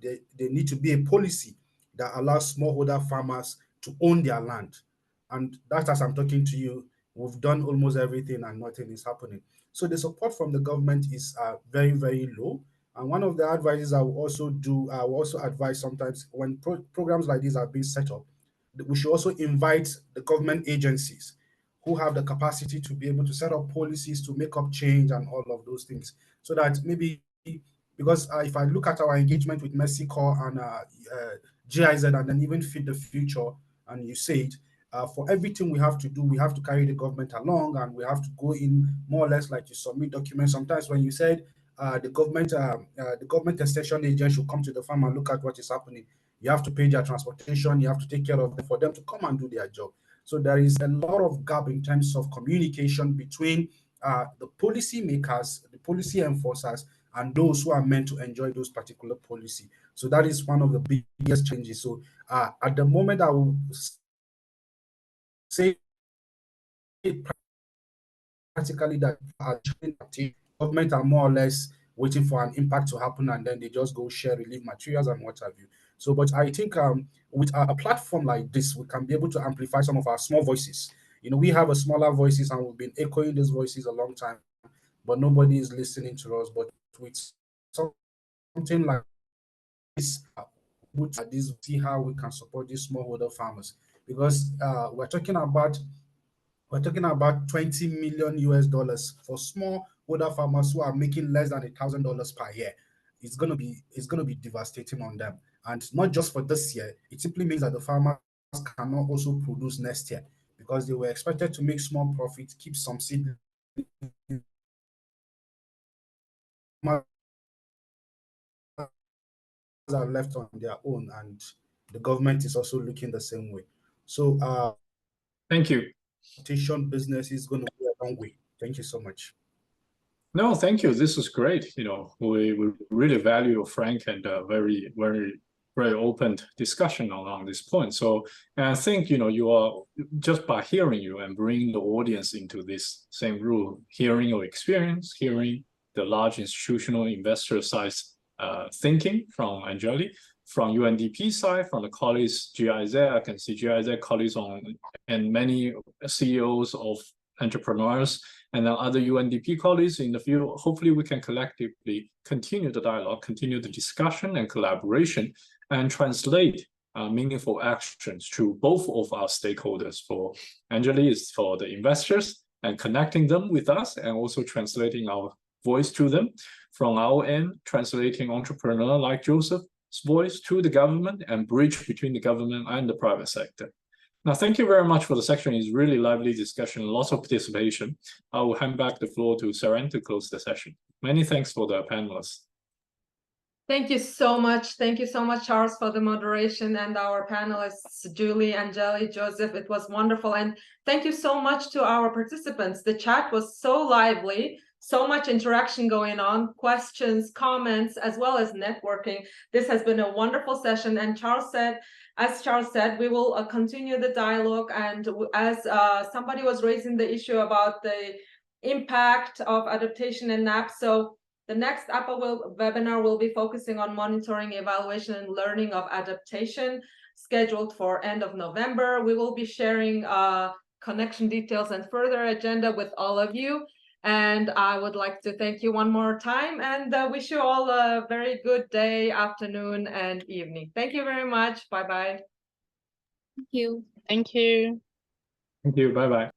[SPEAKER 4] there need to be a policy that allows smallholder farmers to own their land. And that, as I'm talking to you, we've done almost everything and nothing is happening. So the support from the government is very, very low. And one of the advices I will also do, I will also advise sometimes when programs like these are being set up, we should also invite the government agencies who have the capacity to be able to set up policies to make up change and all of those things. So that maybe, because if I look at our engagement with Mexico and GIZ and then even Feed the Future, and you said, for everything we have to do, we have to carry the government along and we have to go in more or less like you submit documents. Sometimes when you said the government extension agent should come to the farm and look at what is happening, you have to pay their transportation, you have to take care of them for them to come and do their job. So there is a lot of gap in terms of communication between the policy makers, the policy enforcers, and those who are meant to enjoy those particular policy. So that is one of the biggest changes. So at the moment, I will say practically that government are more or less waiting for an impact to happen, and then they just go share relief materials and what have you. So, but I think with a platform like this, we can be able to amplify some of our small voices. You know, we have a smaller voices and we've been echoing these voices a long time, but nobody is listening to us. But with something like this, see how we can support these smallholder farmers, because we're talking about $20 million US for smallholder farmers who are making less than $1,000 per year. It's gonna be devastating on them, and not just for this year. It simply means that the farmers cannot also produce next year because they were expected to make small profits, keep some seed are left on their own, and the government is also looking the same way. So
[SPEAKER 3] thank you.
[SPEAKER 4] Adaptation business is going to be a long way. Thank you so much.
[SPEAKER 3] No, thank you. This is great. You know, we really value frank and very, very, very open discussion along this point. So, and I think, you know, you are just by hearing you and bringing the audience into this same room, hearing your experience, hearing the large institutional investor size thinking from Anjali, from UNDP side, from the colleagues GIZ, I can see GIZ colleagues and many CEOs of entrepreneurs and then other UNDP colleagues in the field. Hopefully we can collectively continue the dialogue, continue the discussion and collaboration, and translate meaningful actions to both of our stakeholders. For Anjali is for the investors and connecting them with us, and also translating our voice to them. From our end, translating entrepreneur like Joseph's voice to the government and bridge between the government and the private sector. Now, thank you very much for the section. It's really lively discussion, lots of participation. I will hand back the floor to Saren to close the session. Many thanks for the panelists.
[SPEAKER 1] Thank you so much. Thank you so much, Charles, for the moderation, and our panelists, Julie, Angeli, Joseph. It was wonderful. And thank you so much to our participants. The chat was so lively, so much interaction going on, questions, comments, as well as networking. This has been a wonderful session. And as Charles said, we will continue the dialogue. And as somebody was raising the issue about the impact of adaptation and NAP. So the next APA webinar will be focusing on monitoring, evaluation, and learning of adaptation, scheduled for end of November. We will be sharing connection details and further agenda with all of you. And I would like to thank you one more time and wish you all a very good day, afternoon, and evening. Thank you very much. Bye-bye.
[SPEAKER 7] Thank you.
[SPEAKER 8] Thank you.
[SPEAKER 3] Thank you. Bye-bye.